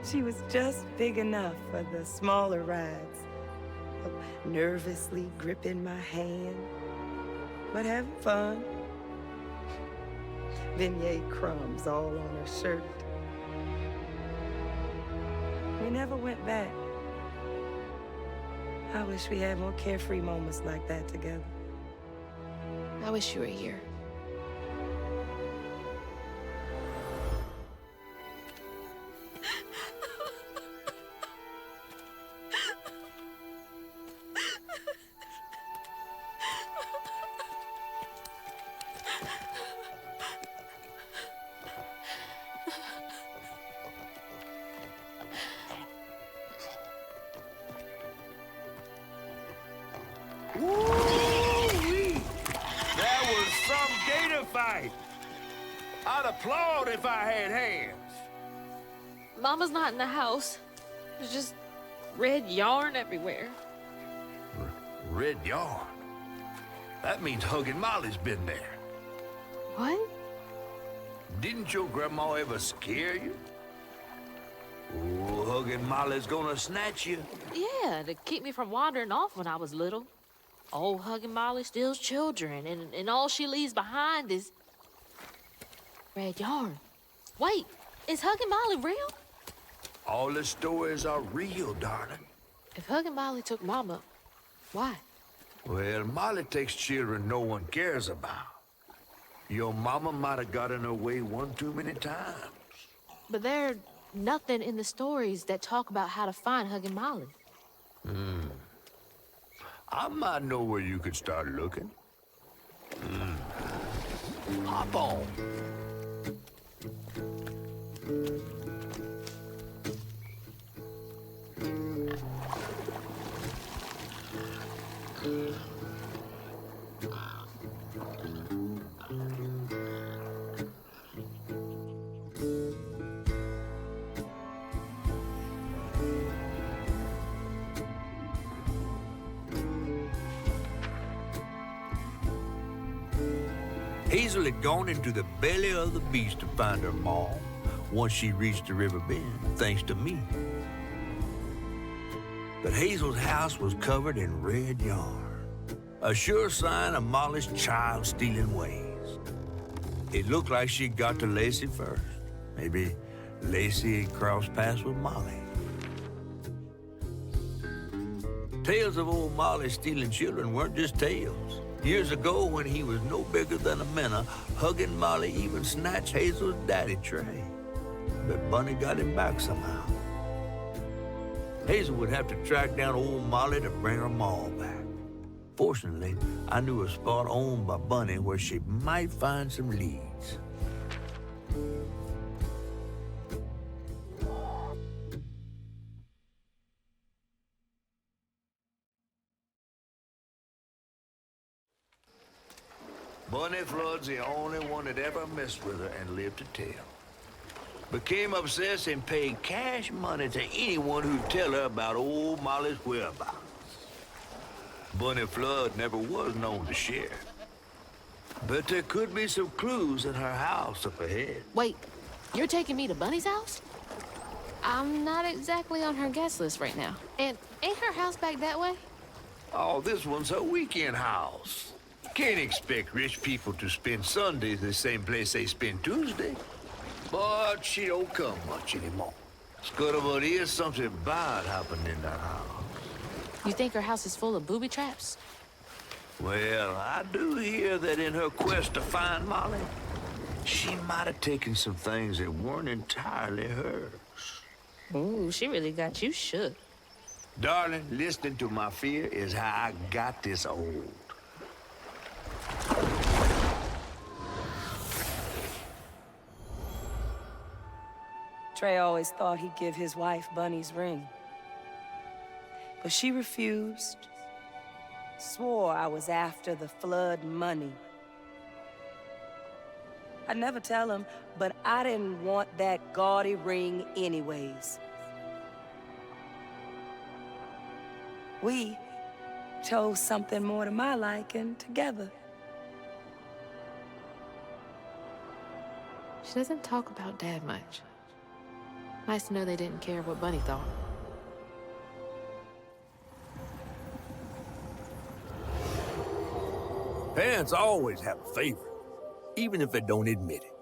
Speaker 4: She was just big enough for the smaller rides. Nervously gripping my hand, but having fun. Beignet crumbs all on her shirt. We never went back. I wish we had more carefree moments like that together.
Speaker 11: I wish you were here.
Speaker 1: Woo-wee! That was some gator fight. I'd applaud if I had hands.
Speaker 11: Mama's not in the house. There's just red yarn everywhere.
Speaker 1: Red yarn? That means Huggin' Molly's been there.
Speaker 11: What?
Speaker 1: Didn't your grandma ever scare you? Oh, Huggin' Molly's gonna snatch you.
Speaker 11: Yeah, to keep me from wandering off when I was little. Old Huggin' Molly steals children, and all she leaves behind is red yarn. Wait, is Huggin' Molly real?
Speaker 1: All the stories are real, darling.
Speaker 11: If Huggin' Molly took Mama, why?
Speaker 1: Well, Molly takes children no one cares about. Your mama might have got in her way one too many times.
Speaker 11: But there's nothing in the stories that talk about how to find Huggin' Molly.
Speaker 1: I might know where you could start looking. Hop on. Hazel had gone into the belly of the beast to find her ma once she reached the river bend, thanks to me. But Hazel's house was covered in red yarn, a sure sign of Molly's child-stealing ways. It looked like she'd got to Lacey first. Maybe Lacey had crossed paths with Molly. Tales of old Molly stealing children weren't just tales. Years ago, when he was no bigger than a minnow, Huggin' Molly even snatched Hazel's daddy, Trey. But Bunny got him back somehow. Hazel would have to track down old Molly to bring her ma back. Fortunately, I knew a spot owned by Bunny where she might find some leads. Bunny Flood's the only one that ever messed with her and lived to tell. Became obsessed and paid cash money to anyone who'd tell her about old Molly's whereabouts. Bunny Flood never was known to share. But there could be some clues in her house up ahead.
Speaker 11: Wait, you're taking me to Bunny's house? I'm not exactly on her guest list right now. And ain't her house back that way?
Speaker 1: Oh, this one's her weekend house. Can't expect rich people to spend Sundays the same place they spend Tuesday. But she don't come much anymore. Scuttlebutt is something bad happened in that house.
Speaker 11: You think her house is full of booby traps?
Speaker 1: Well, I do hear that in her quest to find Molly, she might have taken some things that weren't entirely hers.
Speaker 11: Ooh, she really got you shook.
Speaker 1: Darling, listening to my fear is how I got this old.
Speaker 4: Trey always thought he'd give his wife Bunny's ring. But she refused. Swore I was after the flood money. I'd never tell him, but I didn't want that gaudy ring anyways. We chose something more to my liking together.
Speaker 2: She doesn't talk about Dad much. Nice to know they didn't care what Bunny thought.
Speaker 1: Parents always have a favorite, even if they don't admit it.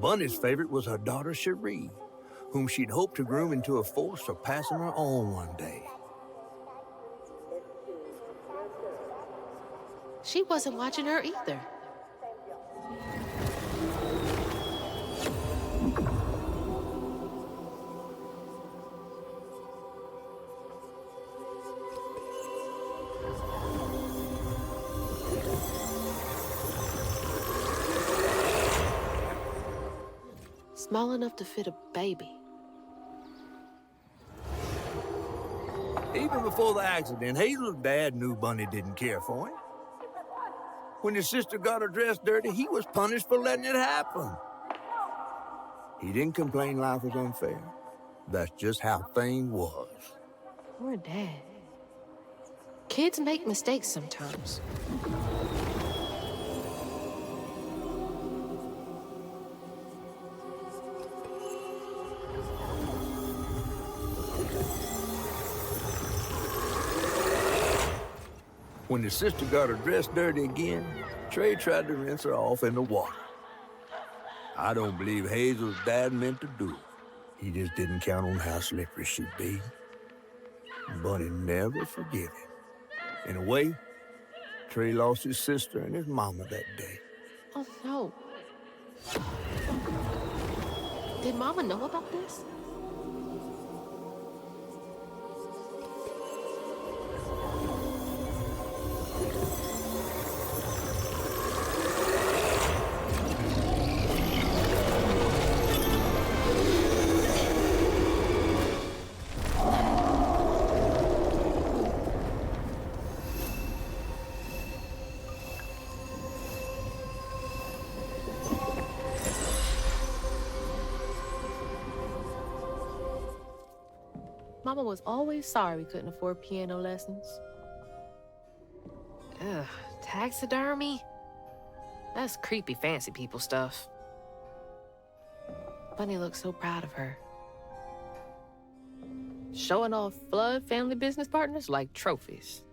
Speaker 1: Bunny's favorite was her daughter, Cherie, whom she'd hoped to groom into a force surpassing her own one day.
Speaker 2: She wasn't watching her either. Small enough to fit a baby.
Speaker 1: Even before the accident, Hazel's dad knew Bunny didn't care for him. When his sister got her dress dirty, he was punished for letting it happen. He didn't complain life was unfair. That's just how things was.
Speaker 2: Poor Dad. Kids make mistakes sometimes.
Speaker 1: When his sister got her dress dirty again, Trey tried to rinse her off in the water. I don't believe Hazel's dad meant to do it. He just didn't count on how slippery she'd be. Bunny never forgave him. In a way, Trey lost his sister and his mama that day.
Speaker 2: Oh, no. Did Mama know about this? Mama was always sorry we couldn't afford piano lessons. Ugh, taxidermy? That's creepy fancy people stuff. Bunny looks so proud of her. Showing off Flood family business partners like trophies.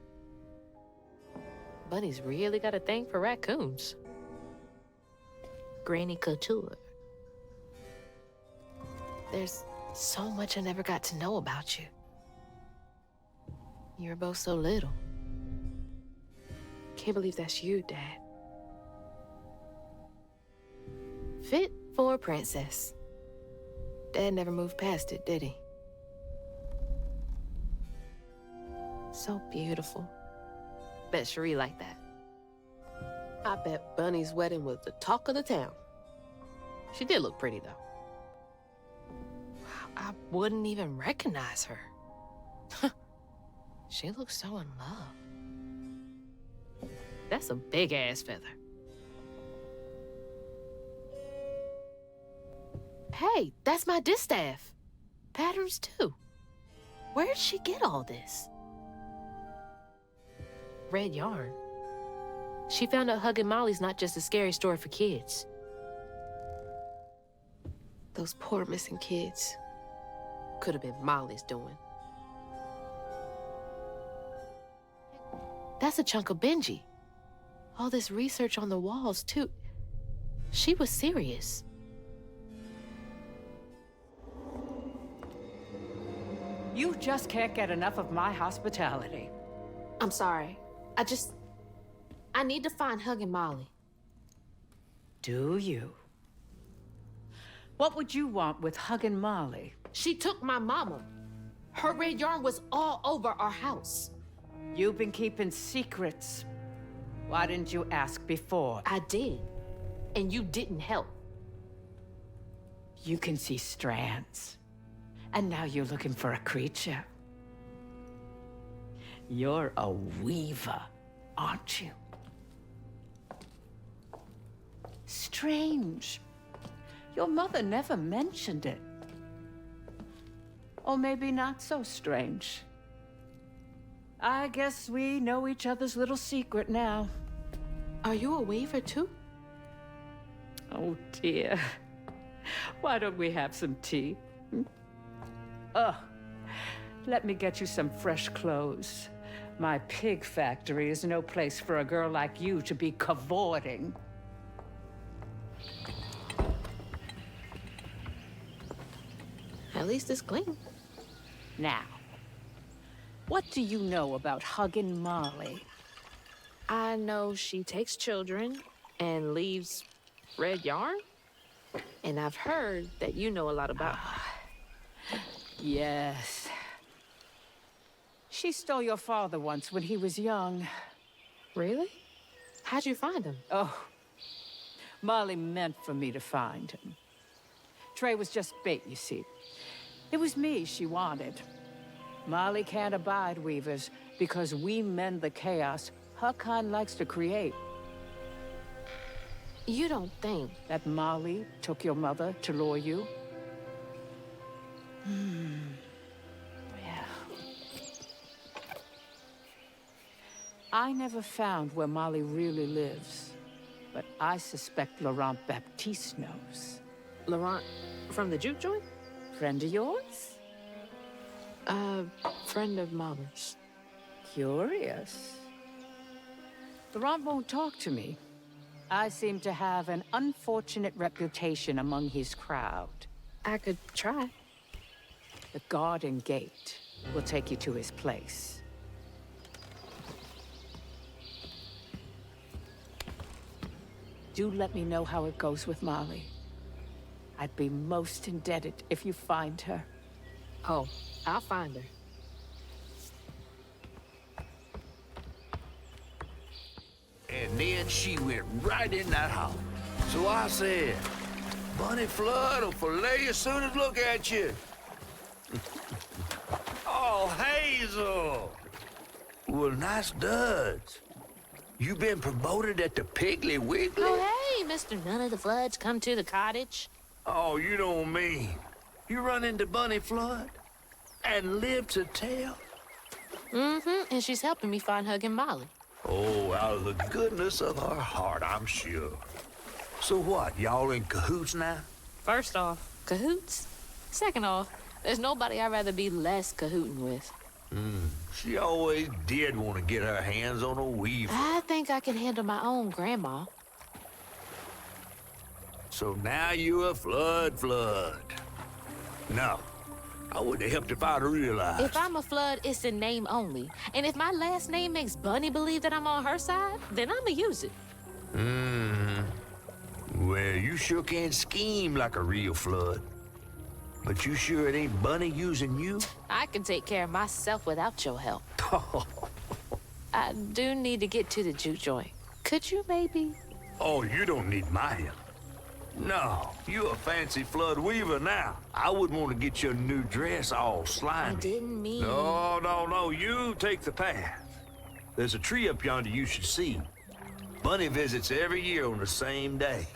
Speaker 2: Bunny's really got a thing for raccoons. Granny Couture. There's so much I never got to know about you. You were both so little. Can't believe that's you, Dad. Fit for a princess. Dad never moved past it, did he? So beautiful. Bet Cherie liked that. I bet Bunny's wedding was the talk of the town. She did look pretty, though. I wouldn't even recognize her. She looks so in love. That's a big-ass feather. Hey, that's my distaff. Patterns, too. Where'd she get all this? Red yarn. She found out Huggin' Molly's not just a scary story for kids. Those poor missing kids. Could have been Molly's doing. That's a chunk of Benji. All this research on the walls, too. She was serious.
Speaker 8: You just can't get enough of my hospitality.
Speaker 2: I'm sorry. I need to find Huggin' Molly.
Speaker 8: Do you? What would you want with Huggin' Molly?
Speaker 2: She took my mama. Her red yarn was all over our house.
Speaker 8: You've been keeping secrets. Why didn't you ask before?
Speaker 2: I did, and you didn't help.
Speaker 8: You can see strands. And now you're looking for a creature. You're a weaver, aren't you? Strange. Your mother never mentioned it. Or maybe not so strange. I guess we know each other's little secret now.
Speaker 2: Are you a weaver too?
Speaker 8: Oh, dear. Why don't we have some tea? Let me get you some fresh clothes. My pig factory is no place for a girl like you to be cavorting.
Speaker 2: At least it's clean.
Speaker 8: Now, what do you know about Huggin' Molly?
Speaker 11: I know she takes children and leaves red yarn. And I've heard that you know a lot about her.
Speaker 8: Yes. She stole your father once when he was young.
Speaker 11: Really? How'd you find him?
Speaker 8: Oh, Molly meant for me to find him. Trey was just bait, you see. It was me she wanted. Molly can't abide weavers because we mend the chaos her kind likes to create.
Speaker 11: You don't think
Speaker 8: that Molly took your mother to lure you? Yeah. I never found where Molly really lives, but I suspect Laurent Baptiste knows.
Speaker 11: Laurent from the juke joint?
Speaker 8: Friend of yours?
Speaker 11: Friend of Mama's.
Speaker 8: Curious. Laurent won't talk to me. I seem to have an unfortunate reputation among his crowd.
Speaker 11: I could try.
Speaker 8: The garden gate will take you to his place. Do let me know how it goes with Molly. I'd be most indebted if you find her.
Speaker 11: Oh, I'll find her.
Speaker 1: And then she went right in that house. So I said, Bunny Flood will fillet you as soon as look at you. Oh, Hazel. Well, nice duds. You been promoted at the Piggly Wiggly?
Speaker 11: Oh, hey, Mr. None of the Floods, come to the cottage.
Speaker 1: Oh, you don't mean. You run into Bunny Flood and live to tell?
Speaker 11: Mm-hmm, and she's helping me find Huggin' Molly.
Speaker 1: Oh, out of the goodness of her heart, I'm sure. So what, y'all in cahoots now?
Speaker 11: First off, cahoots. Second off, there's nobody I'd rather be less cahooting with.
Speaker 1: She always did want to get her hands on a weaver.
Speaker 11: I think I can handle my own grandma.
Speaker 1: So now you a Flood. No, I wouldn't have helped if I'd realized.
Speaker 11: If I'm a Flood, it's in name only. And if my last name makes Bunny believe that I'm on her side, then I'ma use it.
Speaker 1: Well, you sure can scheme like a real Flood. But you sure it ain't Bunny using you?
Speaker 11: I can take care of myself without your help. I do need to get to the juke joint. Could you maybe?
Speaker 1: Oh, you don't need my help. No, you a fancy Flood weaver now. I wouldn't want to get your new dress all slimy.
Speaker 11: I didn't mean...
Speaker 1: No, you take the path. There's a tree up yonder you should see. Bunny visits every year on the same day.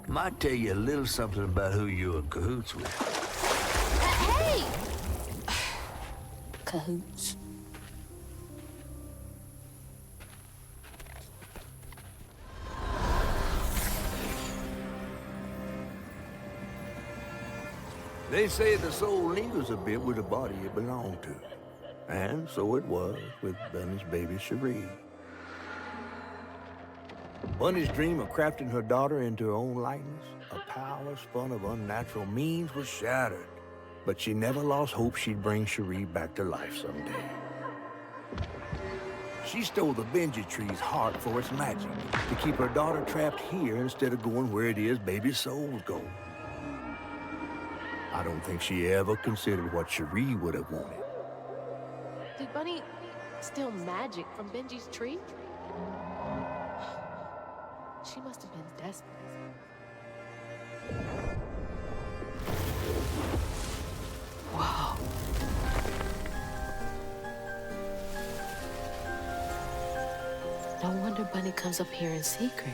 Speaker 1: Might tell you a little something about who you're in cahoots with.
Speaker 11: Hey! Cahoots.
Speaker 1: They say the soul lingers a bit with the body it belonged to. And so it was with Bunny's baby Cherie. Bunny's dream of crafting her daughter into her own likeness, a power spun of unnatural means, was shattered. But she never lost hope she'd bring Cherie back to life someday. She stole the Benji tree's heart for its magic, to keep her daughter trapped here instead of going where it is baby souls go. I don't think she ever considered what Cherie would have wanted.
Speaker 2: Did Bunny steal magic from Benji's tree? She must have been desperate.
Speaker 11: Whoa. No wonder Bunny comes up here in secret.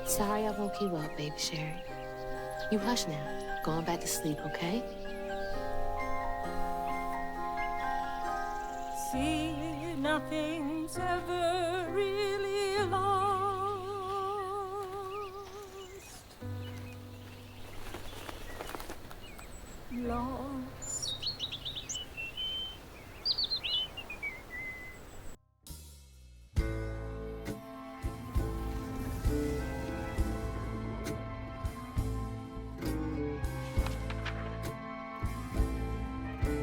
Speaker 11: Sorry I woke you up, baby Sherry.
Speaker 2: You hush now. Going back to sleep, okay?
Speaker 14: See, nothing's ever really lost. Lost.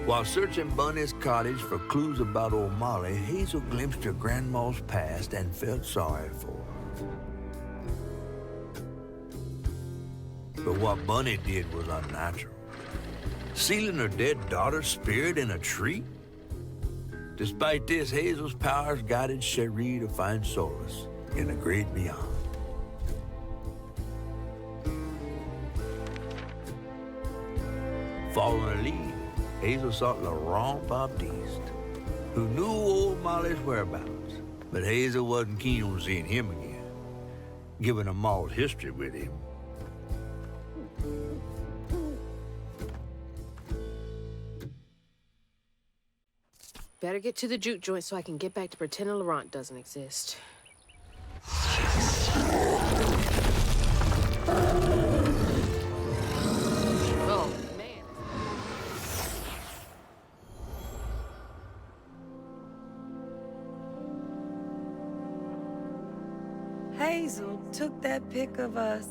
Speaker 1: While searching Bunny's cottage for clues about old Molly, Hazel glimpsed her grandma's past and felt sorry for her. But what Bunny did was unnatural. Sealing her dead daughter's spirit in a tree? Despite this, Hazel's powers guided Cherie to find solace in the great beyond. Following her lead, Hazel sought Laurent Baptiste, who knew old Molly's whereabouts, but Hazel wasn't keen on seeing him again, given a Maul's history with him.
Speaker 2: Better get to the juke joint so I can get back to pretending Laurent doesn't exist. Oh, man.
Speaker 4: Hazel took that pic of us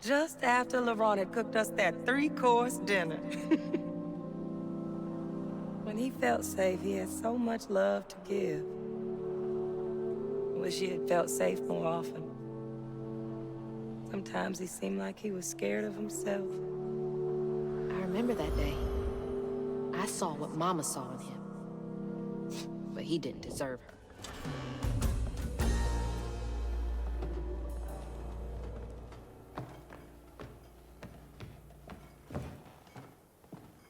Speaker 4: just after Laurent had cooked us that 3-course dinner. When he felt safe, he had so much love to give. Wish he had felt safe more often. Sometimes he seemed like he was scared of himself.
Speaker 2: I remember that day. I saw what Mama saw in him. But he didn't deserve her.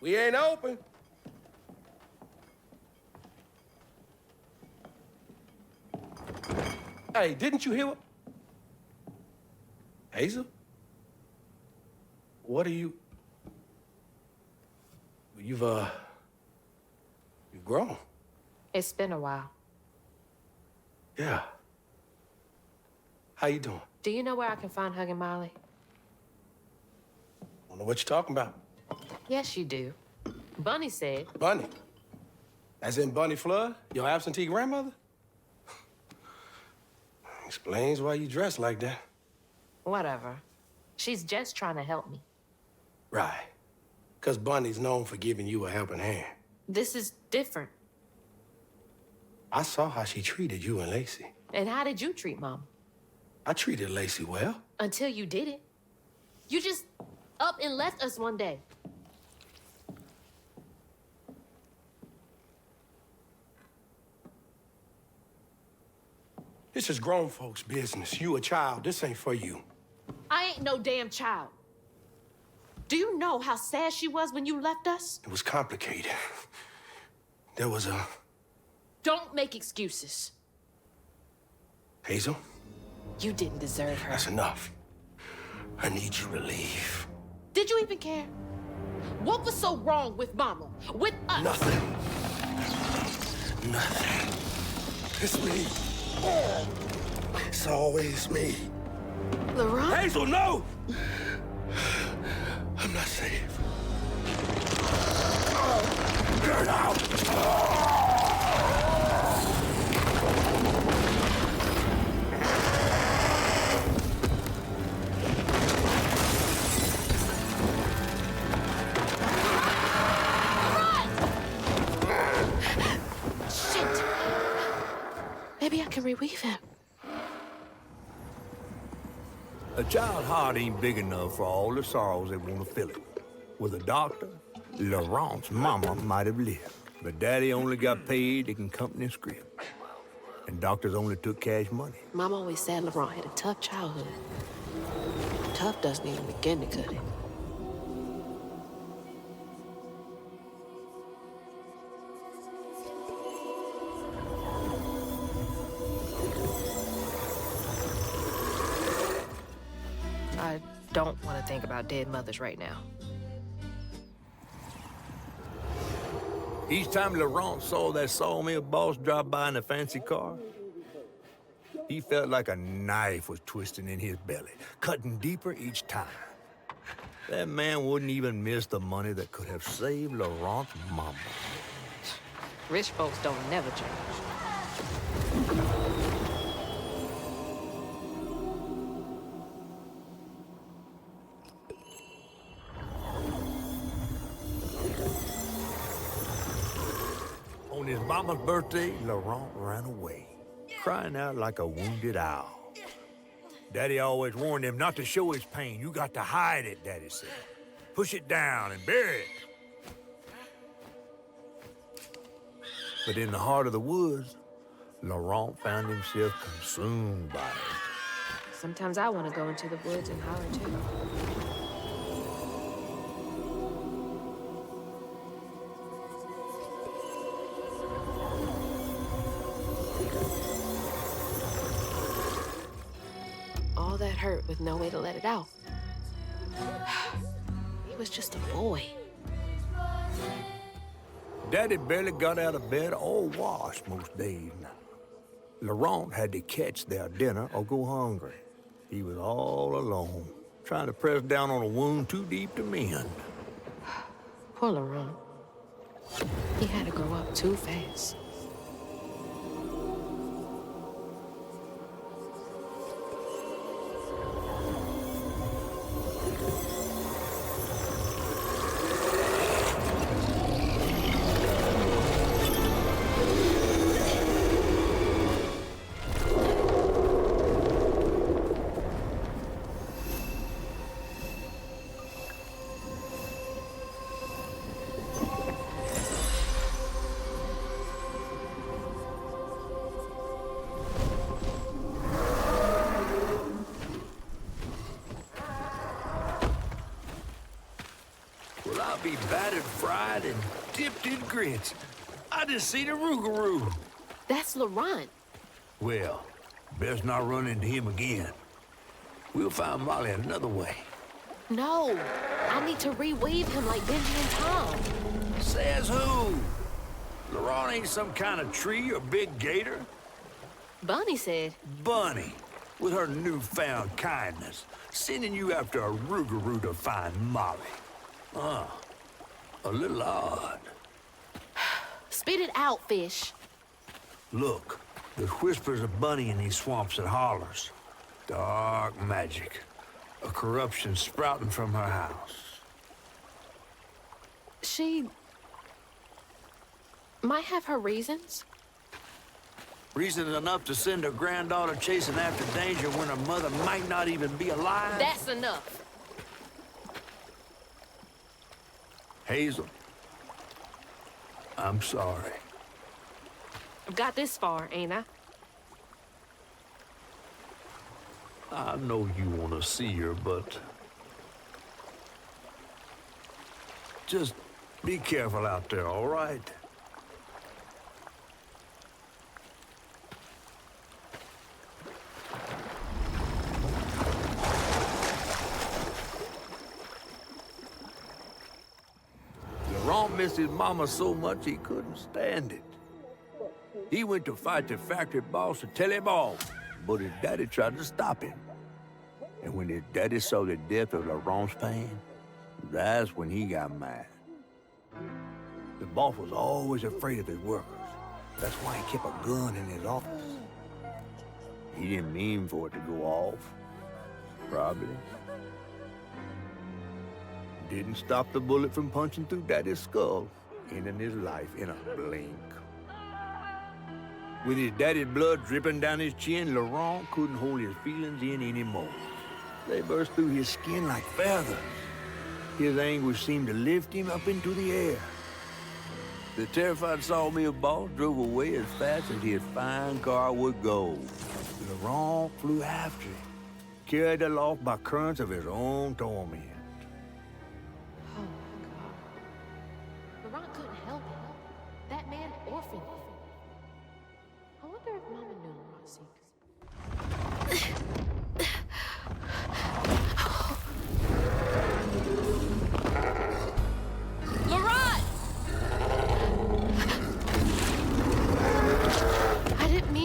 Speaker 15: We ain't open. Hey, didn't you hear what? Hazel? What are you? You've grown.
Speaker 2: It's been a while.
Speaker 15: Yeah. How you doing?
Speaker 2: Do you know where I can find Huggin' Molly?
Speaker 15: Don't know what you're talking about.
Speaker 2: Yes, you do. Bunny said.
Speaker 15: Bunny? As in Bunny Flood, your absentee grandmother? Explains why you dress like that.
Speaker 2: Whatever. She's just trying to help me.
Speaker 15: Right. Because Bunny's known for giving you a helping hand.
Speaker 2: This is different.
Speaker 15: I saw how she treated you and Lacey.
Speaker 2: And how did you treat Mom?
Speaker 15: I treated Lacey well.
Speaker 2: Until you didn't. You just up and left us one day.
Speaker 15: This is grown folks' business. You a child. This ain't for you.
Speaker 2: I ain't no damn child. Do you know how sad she was when you left us?
Speaker 15: It was complicated. There was a...
Speaker 2: Don't make excuses.
Speaker 15: Hazel?
Speaker 2: You didn't deserve her.
Speaker 15: That's enough. I need you to leave.
Speaker 2: Did you even care? What was so wrong with Mama? With us?
Speaker 15: Nothing. Nothing. It's me. It's always me.
Speaker 2: Laurent?
Speaker 15: Hazel, no! I'm not safe. Get out!
Speaker 2: Shit! Maybe I can reweave him.
Speaker 1: A child's heart ain't big enough for all the sorrows that want to fill it. With a doctor, Laurent's mama might have lived, but Daddy only got paid to accompany a script. And doctors only took cash money.
Speaker 2: Mom always said Laurent had a tough childhood. Tough doesn't even begin to cut it. I don't want to think about dead mothers right now.
Speaker 1: Each time Laurent saw that sawmill boss drive by in a fancy car, he felt like a knife was twisting in his belly, cutting deeper each time. That man wouldn't even miss the money that could have saved Laurent's mama.
Speaker 2: Rich folks don't never change.
Speaker 1: On his mama's birthday, Laurent ran away, crying out like a wounded owl. Daddy always warned him not to show his pain. You got to hide it, Daddy said. Push it down and bury it. But in the heart of the woods, Laurent found himself consumed by it.
Speaker 2: Sometimes I want to go into the woods and holler too. All that hurt with no way to let it out. He was just a boy.
Speaker 1: Daddy barely got out of bed or washed most days now. Laurent had to catch their dinner or go hungry. He was all alone, trying to press down on a wound too deep to mend.
Speaker 2: Poor Laurent. He had to grow up too fast.
Speaker 1: Well, I'll be battered, fried, and dipped in grits. I just seen a Rougarou.
Speaker 2: That's Laurent.
Speaker 1: Well, best not run into him again. We'll find Molly another way.
Speaker 2: No, I need to reweave him like Benji and Tom.
Speaker 1: Says who? Laurent ain't some kind of tree or big gator.
Speaker 2: Bunny said.
Speaker 1: Bunny, with her newfound kindness, sending you after a Rougarou to find Molly. A little odd.
Speaker 2: Spit it out, fish.
Speaker 1: Look, there's whispers of Bunny in these swamps and hollers. Dark magic. A corruption sprouting from her house.
Speaker 2: She might have her reasons.
Speaker 1: Reasons enough to send her granddaughter chasing after danger when her mother might not even be alive?
Speaker 2: That's enough.
Speaker 1: Hazel, I'm sorry.
Speaker 2: I've got this far, ain't I?
Speaker 1: I know you want to see her, but just be careful out there, all right? Laurent missed his mama so much he couldn't stand it. He went to fight the factory boss to tell him off, but his daddy tried to stop him. And when his daddy saw the death of Laurent's pain, that's when he got mad. The boss was always afraid of his workers. That's why he kept a gun in his office. He didn't mean for it to go off, probably. Didn't stop the bullet from punching through Daddy's skull, ending his life in a blink. With his daddy's blood dripping down his chin, Laurent couldn't hold his feelings in anymore. They burst through his skin like feathers. His anguish seemed to lift him up into the air. The terrified sawmill boss drove away as fast as his fine car would go. Laurent flew after him, carried aloft by currents of his own torment.
Speaker 2: Oh my God. Laurent couldn't help it. That man orphaned him. I wonder if Mama knew Laurent's secrets.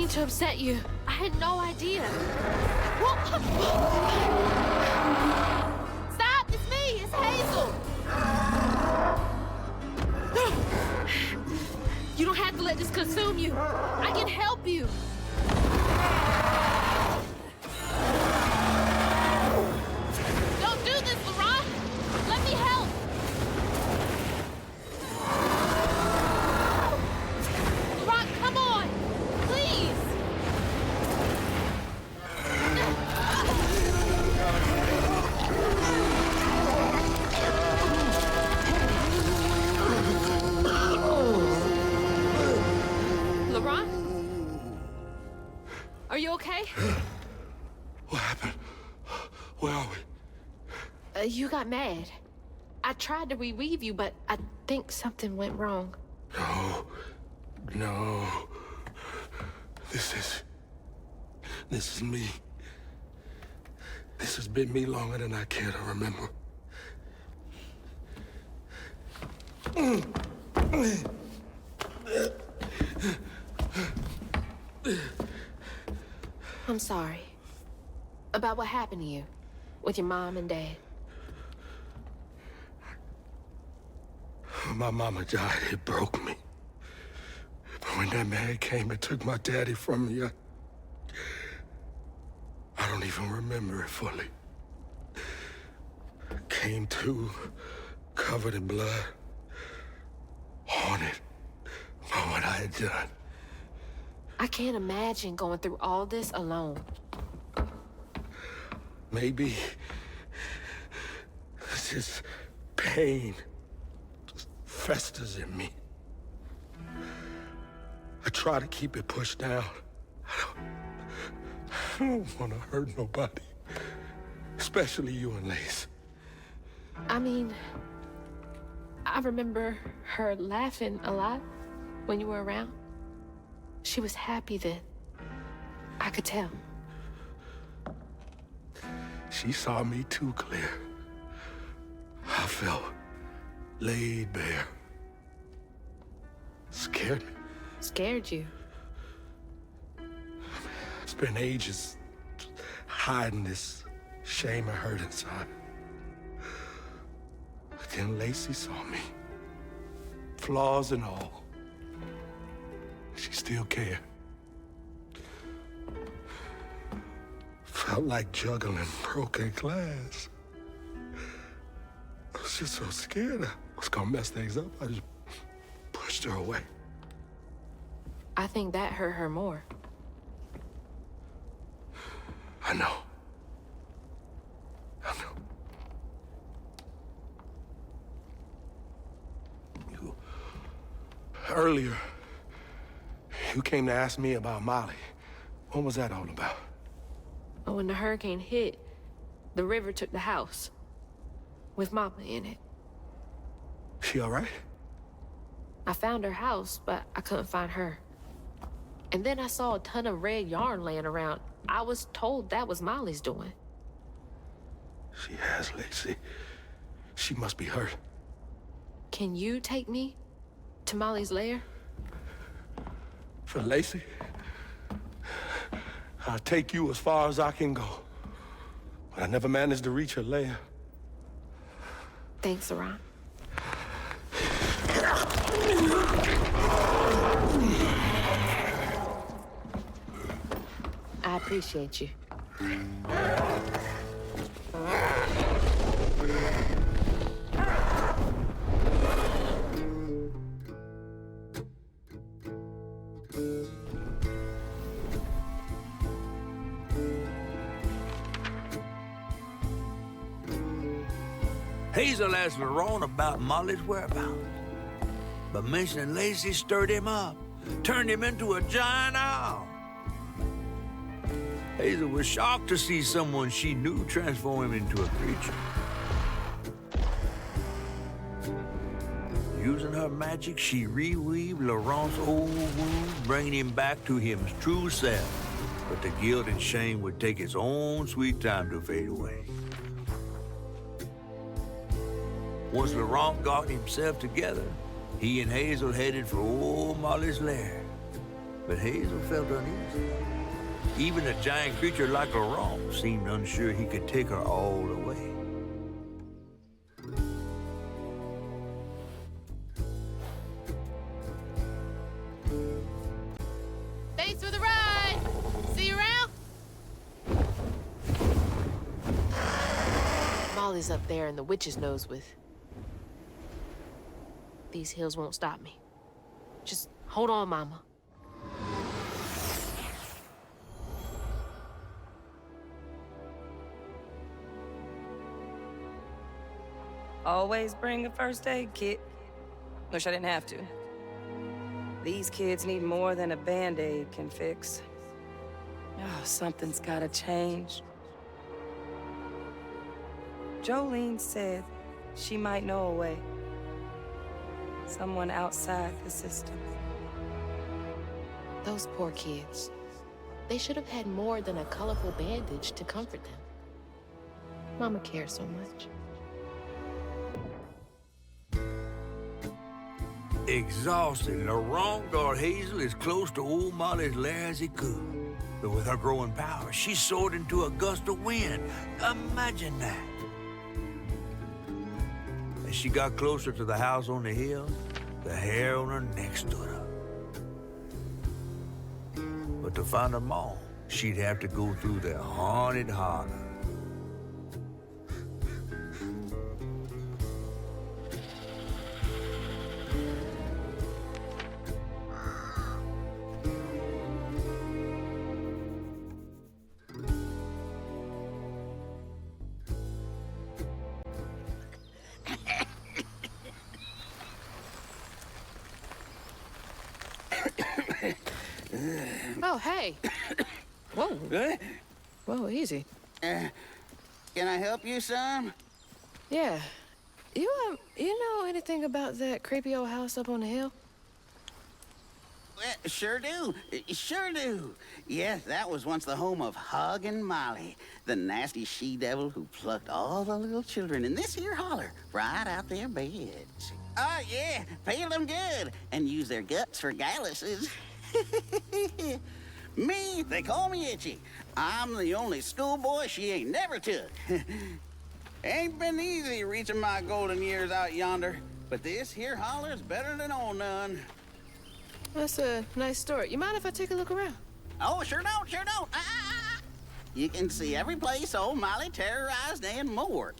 Speaker 2: mean to upset you. I had no idea. Stop! It's me! It's Hazel! You don't have to let this consume you. I can help you. Don't do this, Laurent! Let me help! Laurent, come on! Please! Laurent? Are you okay?
Speaker 15: What happened? Where are we?
Speaker 2: You got mad. I tried to reweave you, but I think something went wrong.
Speaker 15: No. This is me. This has been me longer than I care to remember.
Speaker 2: I'm sorry. About what happened to you with your mom and dad.
Speaker 15: My mama died. It broke me. But when that man came and took my daddy from me, I don't even remember it fully. Came to, covered in blood, haunted by what I had done.
Speaker 2: I can't imagine going through all this alone.
Speaker 15: Maybe this pain just festers in me. I try to keep it pushed down. I don't want to hurt nobody, especially you and Lace.
Speaker 2: I mean, I remember her laughing a lot when you were around. She was happy then. I could tell.
Speaker 15: She saw me too clear. I felt laid bare. Scared me.
Speaker 2: Scared you?
Speaker 15: Spent ages hiding this shame I hurt inside. But then Lacey saw me. Flaws and all. She still cared. Felt like juggling broken glass. I was just so scared I was gonna mess things up. I just pushed her away.
Speaker 2: I think that hurt her more.
Speaker 15: I know. Earlier, you came to ask me about Molly. What was that all about?
Speaker 2: When the hurricane hit, the river took the house with Mama in it.
Speaker 15: She all right?
Speaker 2: I found her house, but I couldn't find her. And then I saw a ton of red yarn laying around. I was told that was Molly's doing.
Speaker 15: She has, Lacey. She must be hurt.
Speaker 2: Can you take me to Molly's lair?
Speaker 15: For Lacey? I'll take you as far as I can go. But I never managed to reach her lair.
Speaker 2: Thanks, Laurent. I appreciate you.
Speaker 1: Hazel asked Laurent about Molly's whereabouts. But mentioning Lacey stirred him up, turned him into a giant owl. Hazel was shocked to see someone she knew transform him into a creature. Using her magic, she reweaved Laurent's old wound, bringing him back to his true self. But the guilt and shame would take its own sweet time to fade away. Once Laurent got himself together, he and Hazel headed for old Molly's lair. But Hazel felt uneasy. Even a giant creature like a rock seemed unsure he could take her all the way.
Speaker 2: Thanks for the ride! See you around? Molly's up there in the witch's nose with... These hills won't stop me. Just hold on, Mama.
Speaker 4: Always bring a first aid kit. Wish I didn't have to. These kids need more than a Band-Aid can fix. Oh, something's gotta change. Jolene said she might know a way. Someone outside the system.
Speaker 2: Those poor kids. They should have had more than a colorful bandage to comfort them. Mama cares so much.
Speaker 1: Exhausted, Laurent got Hazel as close to old Molly's lair as he could. But with her growing power, she soared into a gust of wind. Imagine that. As she got closer to the house on the hill, the hair on her neck stood up. But to find her mom, she'd have to go through the haunted holler.
Speaker 2: Oh, hey. Whoa.
Speaker 16: Good?
Speaker 2: Whoa, easy.
Speaker 16: Can I help you, son?
Speaker 2: Yeah. You know anything about that creepy old house up on the hill?
Speaker 16: Sure do. Sure do. Yes, that was once the home of Hug and Molly, the nasty she-devil who plucked all the little children in this here holler right out their beds. Oh, yeah, peel them good and use their guts for galluses. Me, they call me Itchy. I'm the only schoolboy she ain't never took. Ain't been easy reaching my golden years out yonder, but this here holler's better than old none.
Speaker 2: That's a nice story. You mind if I take a look around?
Speaker 16: Oh, sure don't, sure don't. You can see every place old Molly terrorized and more.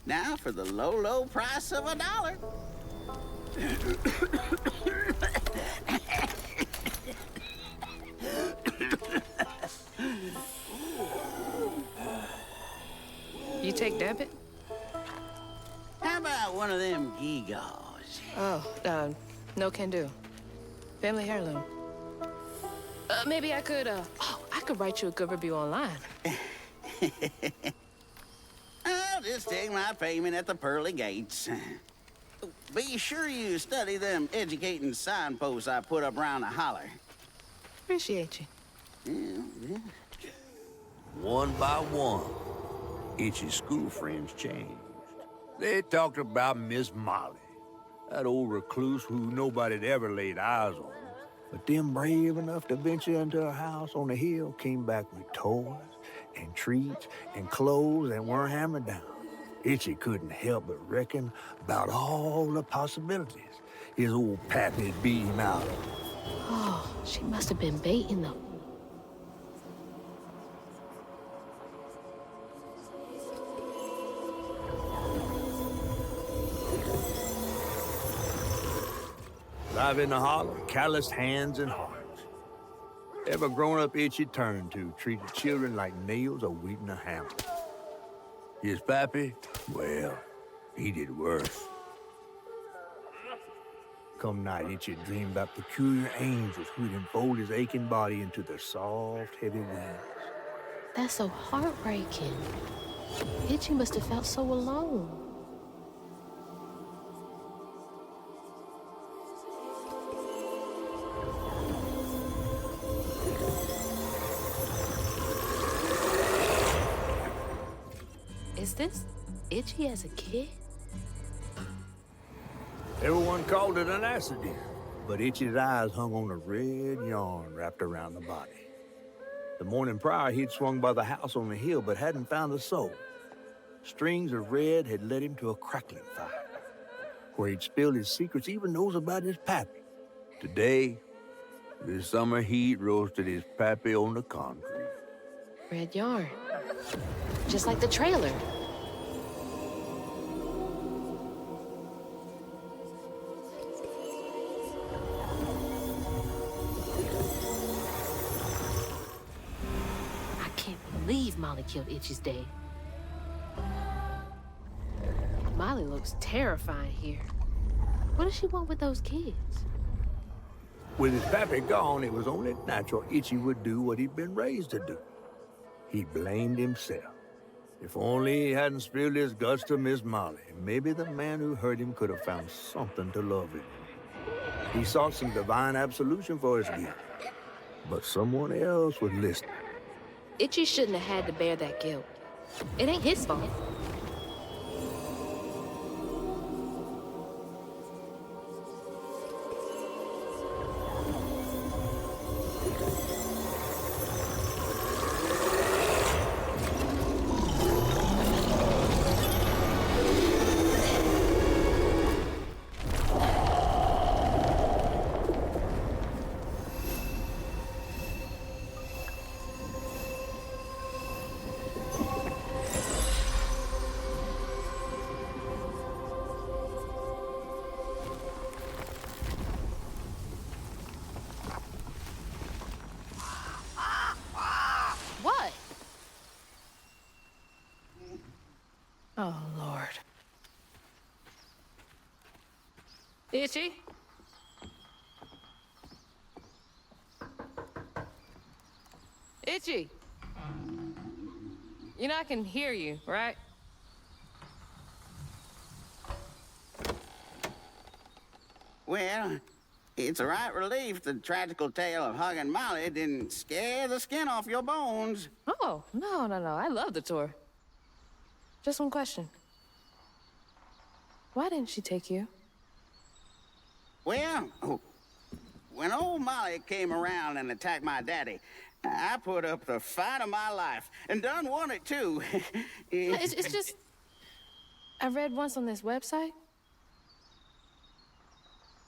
Speaker 16: Now for the low, low price of $1.
Speaker 2: You take debit?
Speaker 16: How about one of them gewgaws?
Speaker 2: Oh, no can do. Family heirloom. Maybe I could, I could write you a good review online.
Speaker 16: I'll just take my payment at the pearly gates. Be sure you study them educating signposts I put up around the holler.
Speaker 2: Appreciate you.
Speaker 16: Yeah.
Speaker 1: One by one, Itchy's school friends changed. They talked about Miss Molly, that old recluse who nobody'd ever laid eyes on. But them brave enough to venture into her house on the hill came back with toys and treats and clothes that weren't hammered down. Itchy couldn't help but reckon about all the possibilities his old pappy'd beat him out of.
Speaker 2: Oh, she must have been baiting them.
Speaker 1: Live in the holler, calloused hands and hearts. Ever grown-up Itchy turned to treated children like nails awaiting a hammer. His pappy, well, he did worse. Come night, Itchy dreamed about peculiar angels who'd enfold his aching body into their soft, heavy wings.
Speaker 2: That's so heartbreaking. Itchy must have felt so alone. Is this Itchy as a kid?
Speaker 1: Everyone called it an accident. but Itchy's eyes hung on a red yarn wrapped around the body. The morning prior, he'd swung by the house on the hill, but hadn't found a soul. Strings of red had led him to a crackling fire, where he'd spilled his secrets, even those about his pappy. Today, the summer heat roasted his pappy on the concrete.
Speaker 2: Red yarn. Just like the trailer. I can't believe Molly killed Itchy's dad. Molly looks terrifying here. What does she want with those kids?
Speaker 1: With his pappy gone, it was only natural Itchy would do what he'd been raised to do. He blamed himself. If only he hadn't spilled his guts to Miss Molly, maybe the man who hurt him could have found something to love him. He sought some divine absolution for his guilt, but someone else was listening.
Speaker 2: Itchy shouldn't have had to bear that guilt. It ain't his fault. What? Oh, Lord. Itchy? Itchy? You know I can hear you, right?
Speaker 16: Well, it's a right relief the tragical tale of Hug and Molly didn't scare the skin off your bones.
Speaker 2: Oh, no. I love the tour. Just one question. Why didn't she take you?
Speaker 16: Well, when old Molly came around and attacked my daddy, I put up the fight of my life, and done won it, too.
Speaker 2: It's just... I read once on this website.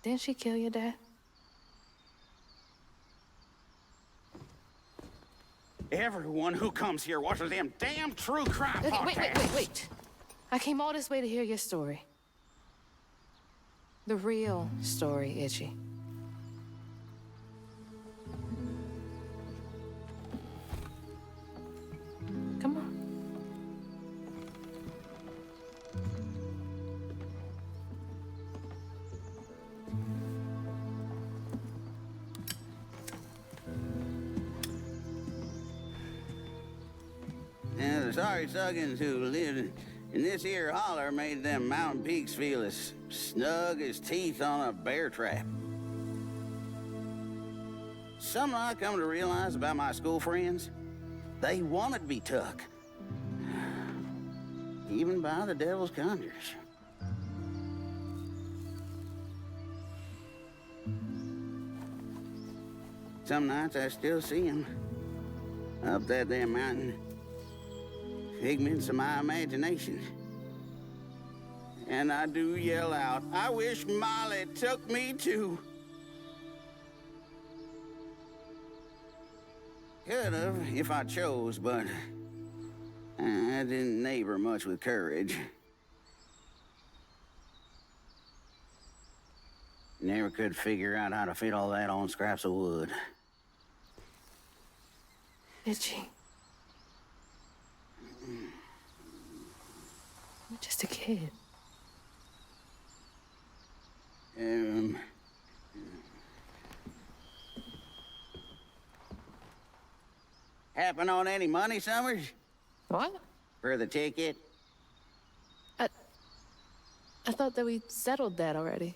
Speaker 2: Didn't she kill your dad?
Speaker 16: Everyone who comes here watches them damn true crime
Speaker 2: Okay,
Speaker 16: podcasts.
Speaker 2: wait. I came all this way to hear your story. The real story, Itchy. Come on.
Speaker 16: And the sorry Suggins who lived in this here holler made them mountain peaks feel as snug as teeth on a bear trap. Something I come to realize about my school friends, they wanted to be took. Even by the devil's conjures. Some nights I still see them up that damn mountain. Figments of my imagination. And I do yell out, I wish Molly took me too. Could have if I chose, but I didn't neighbor much with courage. Never could figure out how to fit all that on scraps of wood.
Speaker 2: Itchy. You're just a kid.
Speaker 16: Happen on any money, Summers?
Speaker 2: What?
Speaker 16: For the ticket?
Speaker 2: I thought that we settled that already.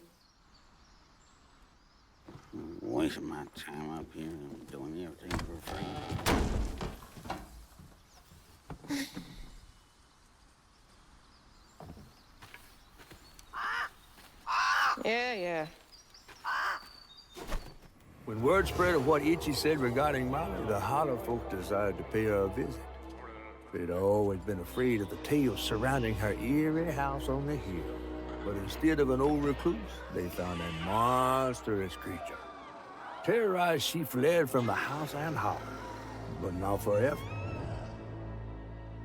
Speaker 16: Wasting my time up here doing everything for free.
Speaker 2: Yeah.
Speaker 1: When word spread of what Itchy said regarding Molly, the Holler folk decided to pay her a visit. They'd always been afraid of the tales surrounding her eerie house on the hill. But instead of an old recluse, they found a monstrous creature. Terrorized, she fled from the house and Holler, but not forever.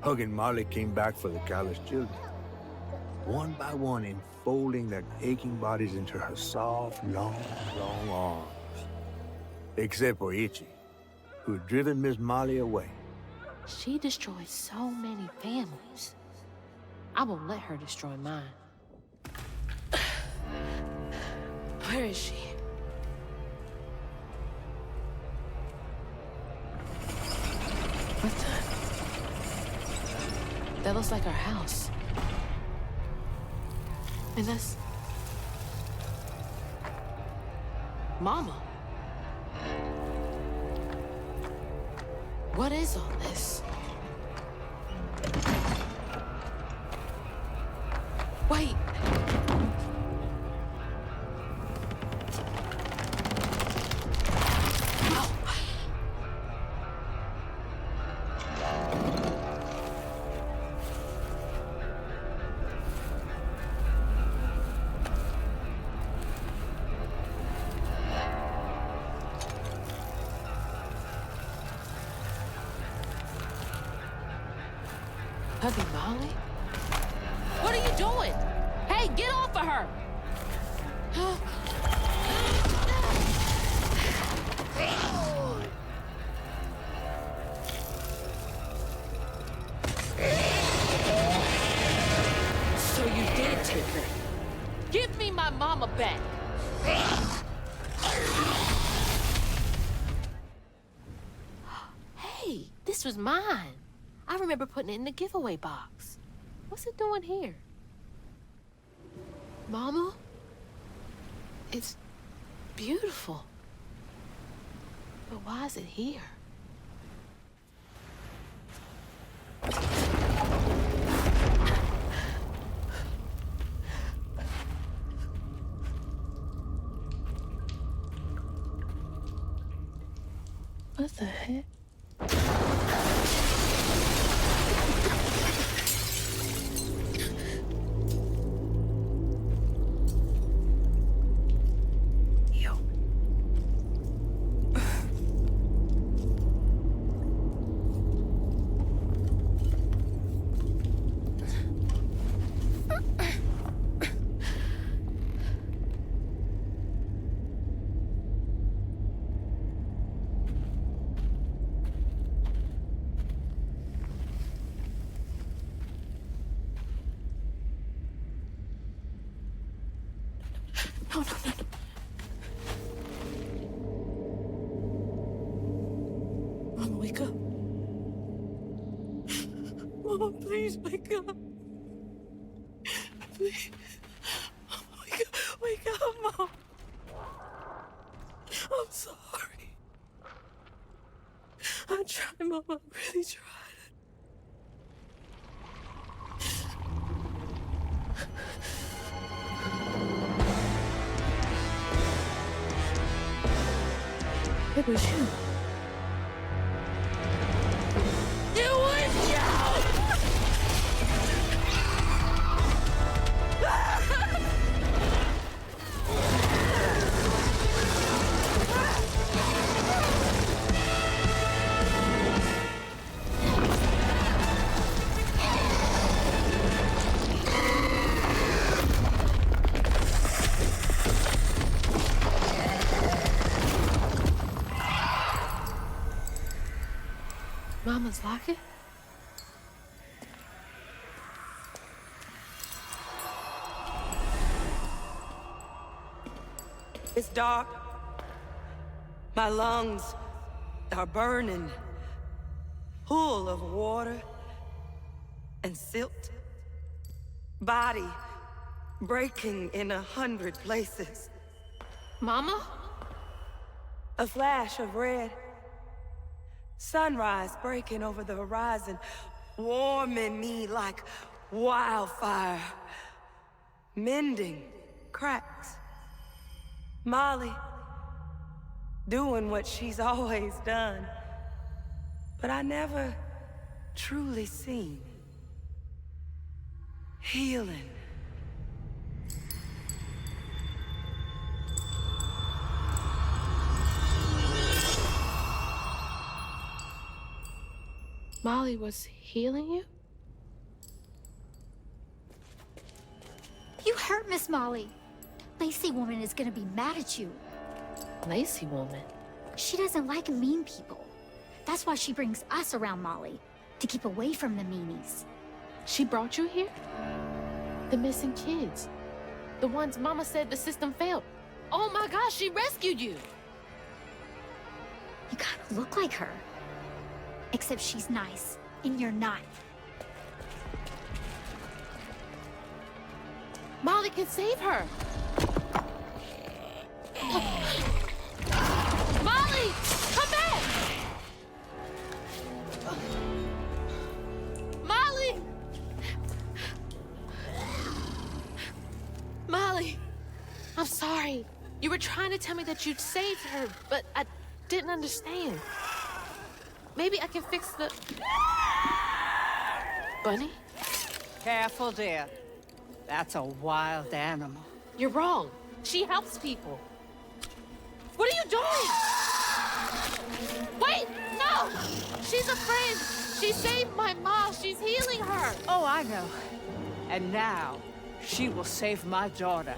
Speaker 1: Hugging Molly came back for the callous children, one by one enfolding their aching bodies into her soft, long arms. Except for Itchy, who had driven Miss Molly away.
Speaker 2: She destroyed so many families. I won't let her destroy mine. Where is she? What the? That looks like our house. And that's... Mama. What is all this? Wait. Hugging Molly? What are you doing? Hey, get off of her! So you did take her. Give me my mama back. Hey, this was mine. I remember putting it in the giveaway box. What's it doing here? Mama? It's beautiful. But why is it here? What the heck? No. Mama, wake up. Mama, please wake up. Please. Wake up, Mom. I'm sorry. I tried, Mama. I really tried. It was you. It was you! Mama's locket?
Speaker 4: It's dark. My lungs are burning, full of water and silt. Body breaking in 100 places.
Speaker 2: Mama?
Speaker 4: A flash of red. Sunrise breaking over the horizon, warming me like wildfire. Mending cracks. Molly, doing what she's always done. But I never truly seen healing.
Speaker 2: Molly was healing you?
Speaker 7: You hurt Miss Molly. Lacey woman is gonna be mad at you.
Speaker 2: Lacey woman?
Speaker 7: She doesn't like mean people. That's why she brings us around Molly, to keep away from the meanies.
Speaker 2: She brought you here? The missing kids. The ones Mama said the system failed. Oh my gosh, she rescued you!
Speaker 7: You kinda look like her. Except she's nice, and you're not.
Speaker 2: Molly can save her! Molly! Come back! Molly! Molly! I'm sorry. You were trying to tell me that you'd saved her, but I didn't understand. Maybe I can fix the... Bunny?
Speaker 8: Careful, dear. That's a wild animal.
Speaker 2: You're wrong. She helps people. What are you doing? Wait! No! She's a friend. She saved my mom. She's healing her.
Speaker 8: Oh, I know. And now, she will save my daughter.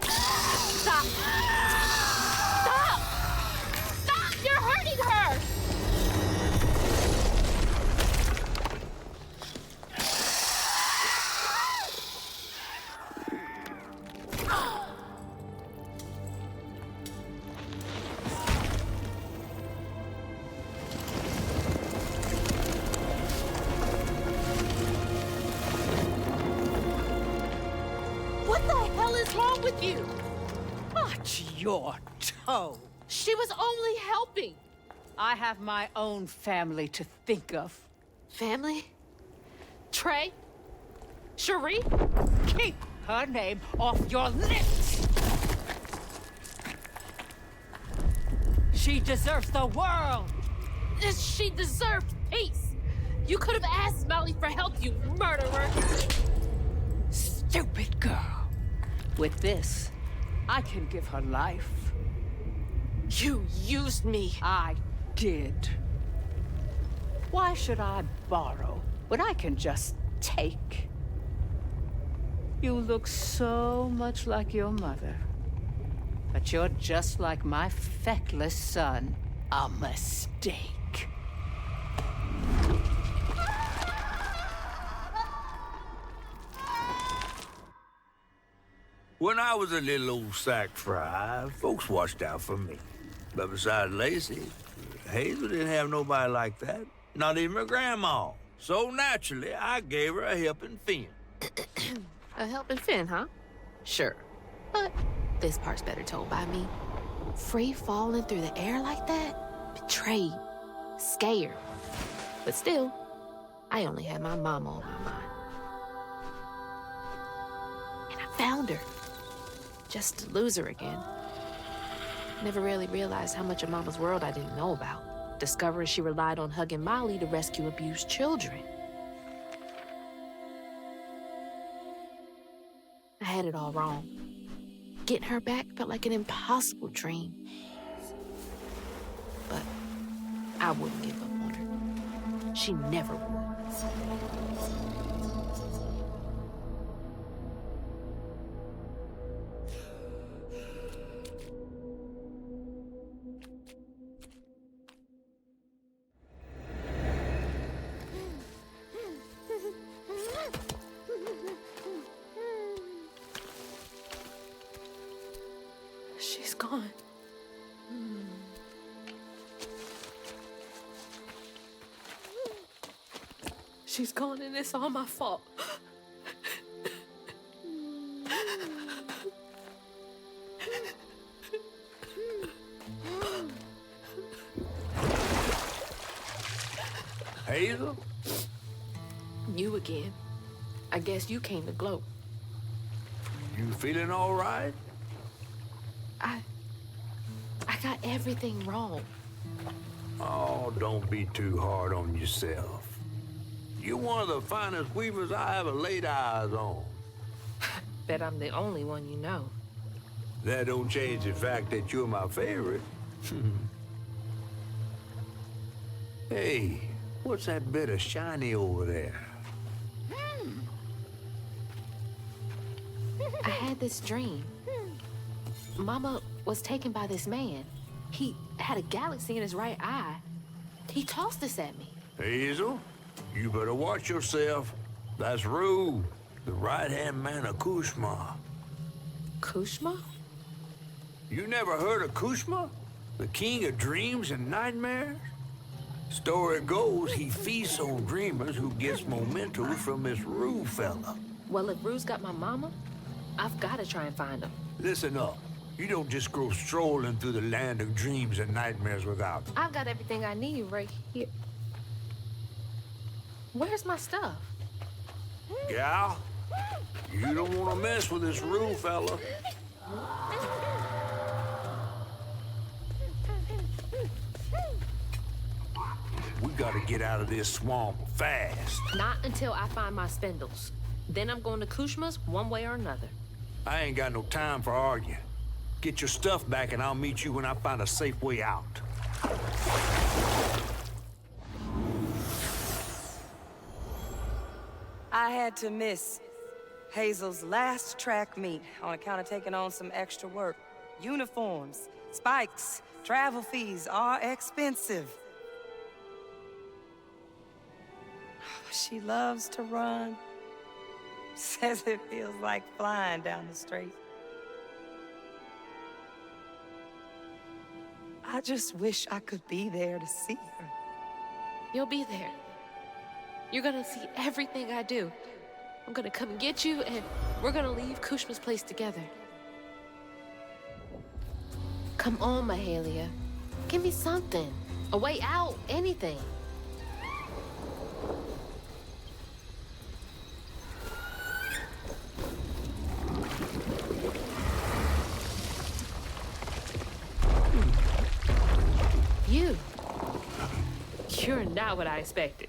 Speaker 2: Stop! Stop! Stop! You're hurting her! What the hell is wrong with you?
Speaker 8: Watch your toe.
Speaker 2: She was only helping.
Speaker 8: I have my own family to think of.
Speaker 2: Family? Trey? Cherie?
Speaker 8: Keep her name off your lips! She deserves the world!
Speaker 2: She deserved peace. You could have asked Molly for help, you murderer.
Speaker 8: Stupid girl. With this, I can give her life.
Speaker 2: You used me.
Speaker 8: I did. Why should I borrow when I can just take? You look so much like your mother. But you're just like my feckless son. A mistake.
Speaker 1: When I was a little old sack fry, folks watched out for me. But besides Lacey, Hazel didn't have nobody like that. Not even her grandma. So naturally, I gave her a helping fin.
Speaker 2: A helping fin, huh? Sure. But this part's better told by me. Free falling through the air like that? Betrayed. Scared. But still, I only had my mama on my mind. And I found her. Just to lose her again. Never really realized how much of Mama's world I didn't know about. Discovering she relied on hugging Molly to rescue abused children. I had it all wrong. Getting her back felt like an impossible dream. But I wouldn't give up on her. She never would. She's gone. She's gone and it's all my fault.
Speaker 1: Hazel?
Speaker 2: You again. I guess you came to gloat.
Speaker 1: You feeling all right?
Speaker 2: I got everything wrong.
Speaker 1: Oh, don't be too hard on yourself. You're one of the finest weavers I ever laid eyes on.
Speaker 11: Bet I'm the only one you know.
Speaker 1: That don't change the fact that you're my favorite. Hey, what's that bit of shiny over there?
Speaker 2: I had this dream. Mama was taken by this man. He had a galaxy in his right eye. He tossed this at me.
Speaker 1: Hazel, you better watch yourself. That's Rue, the right-hand man of Kushma.
Speaker 2: Kushma?
Speaker 1: You never heard of Kushma? The king of dreams and nightmares? Story goes he feasts on dreamers who gets mementos from this Rue fella.
Speaker 2: Well, if Rue's got my mama, I've got to try and find him.
Speaker 1: Listen up. You don't just go strolling through the land of dreams and nightmares without them.
Speaker 2: I've got everything I need right here. Where's my stuff?
Speaker 1: Gal, you don't want to mess with this Rue fella. We gotta get out of this swamp fast.
Speaker 2: Not until I find my spindles. Then I'm going to Kushma's one way or another.
Speaker 1: I ain't got no time for arguing. Get your stuff back and I'll meet you when I find a safe way out.
Speaker 4: I had to miss Hazel's last track meet on account of taking on some extra work. Uniforms, spikes, travel fees are expensive. She loves to run. Says it feels like flying down the street. I just wish I could be there to see her.
Speaker 2: You'll be there. You're gonna see everything I do. I'm gonna come and get you, and we're gonna leave Kushma's place together. Come on, Mahalia. Give me something. A way out, anything. You're not what I expected.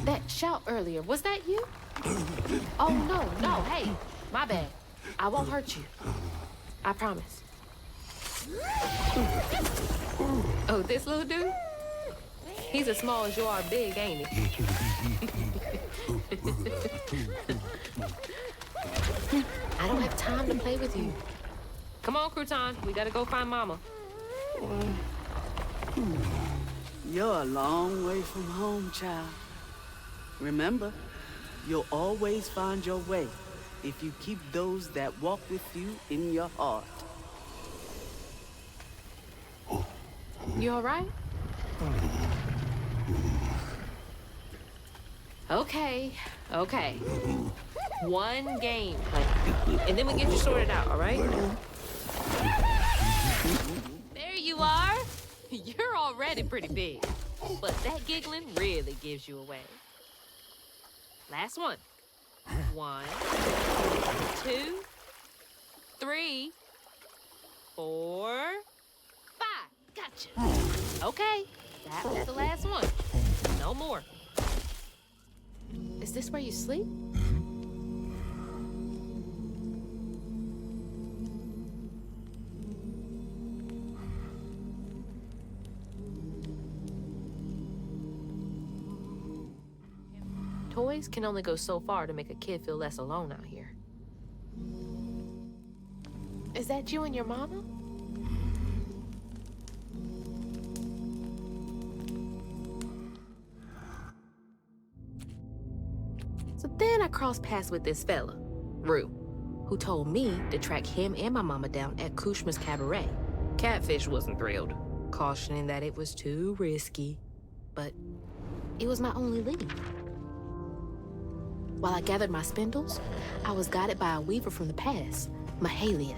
Speaker 2: That shout earlier, was that you? Oh, no, hey, my bad. I won't hurt you. I promise. Oh, this little dude? He's as small as you are big, ain't he? I don't have time to play with you. Come on, Crouton, we gotta go find Mama.
Speaker 6: You're a long way from home, child. Remember, you'll always find your way if you keep those that walk with you in your heart.
Speaker 2: You all right? Okay. One game, honey. And then we get you sorted out, all right? There you are. You're already pretty big. But that giggling really gives you away. Last one. 1, 2, 3, 4, 5. Gotcha. Okay, that was the last one. No more. Is this where you sleep? Toys can only go so far to make a kid feel less alone out here. Is that you and your mama? So then I crossed paths with this fella, Rue, who told me to track him and my mama down at Kushma's Cabaret. Catfish wasn't thrilled, cautioning that it was too risky, but it was my only lead. While I gathered my spindles, I was guided by a weaver from the past, Mahalia.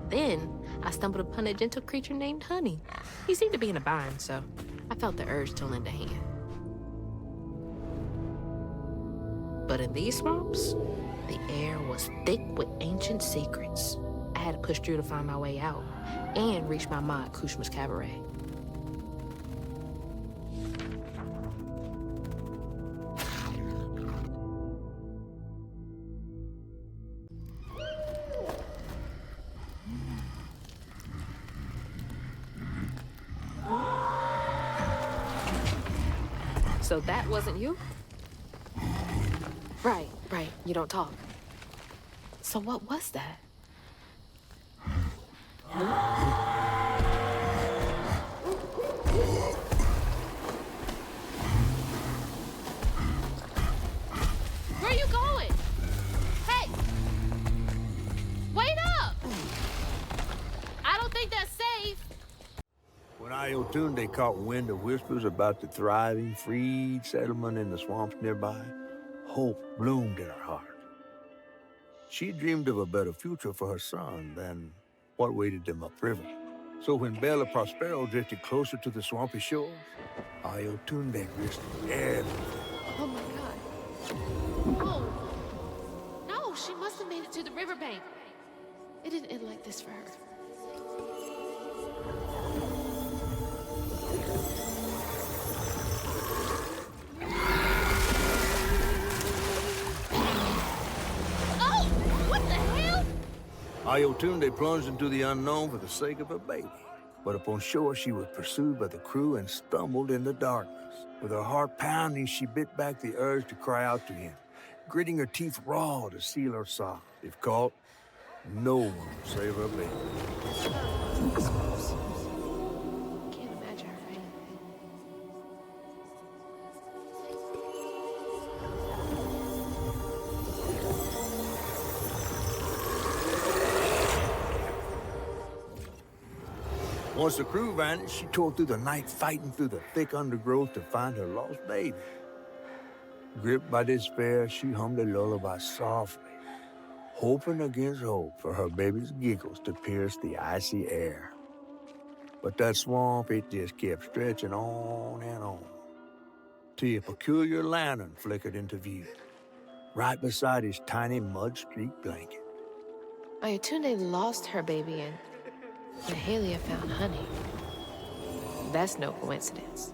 Speaker 2: Then, I stumbled upon a gentle creature named Honey. He seemed to be in a bind, so I felt the urge to lend a hand. But in these swamps, the air was thick with ancient secrets. I
Speaker 11: had to push through to find my way out and reach my ma at Kushma's Cabaret. So that wasn't you? Right, you don't talk. So what was that?
Speaker 2: Where you going? Hey! Wait up! I don't think that's safe.
Speaker 1: When Iotunde caught wind of whispers about the thriving, freed settlement in the swamps nearby, hope bloomed in her heart. She dreamed of a better future for her son than what waited them upriver. So when Bella Prospero drifted closer to the swampy shores, Iotunde risked everything.
Speaker 2: Oh my God. Oh. No, she must have made it to the riverbank. It didn't end like this for her.
Speaker 1: Iotunde plunged into the unknown for the sake of her baby. But upon shore, she was pursued by the crew and stumbled in the darkness. With her heart pounding, she bit back the urge to cry out to him, gritting her teeth raw to seal her sob. If caught, no one would save her baby.
Speaker 2: Can't imagine her pain.
Speaker 1: Once the crew vanished, she tore through the night, fighting through the thick undergrowth to find her lost baby. Gripped by despair, she hummed a lullaby softly, hoping against hope for her baby's giggles to pierce the icy air. But that swamp, it just kept stretching on and on, till a peculiar lantern flickered into view, right beside his tiny mud-streaked blanket.
Speaker 2: Iotunde lost her baby and Mahalia found honey. That's no coincidence.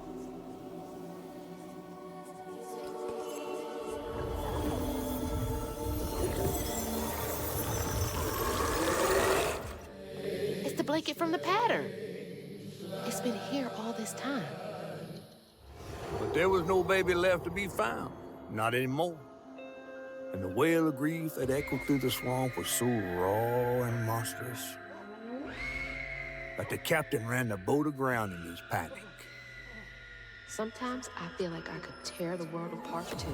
Speaker 2: It's the blanket from the pattern. It's been here all this time.
Speaker 1: But there was no baby left to be found, not anymore. And the wail of grief that echoed through the swamp was so raw and monstrous that the captain ran the boat aground in his panic.
Speaker 2: Sometimes I feel like I could tear the world apart too.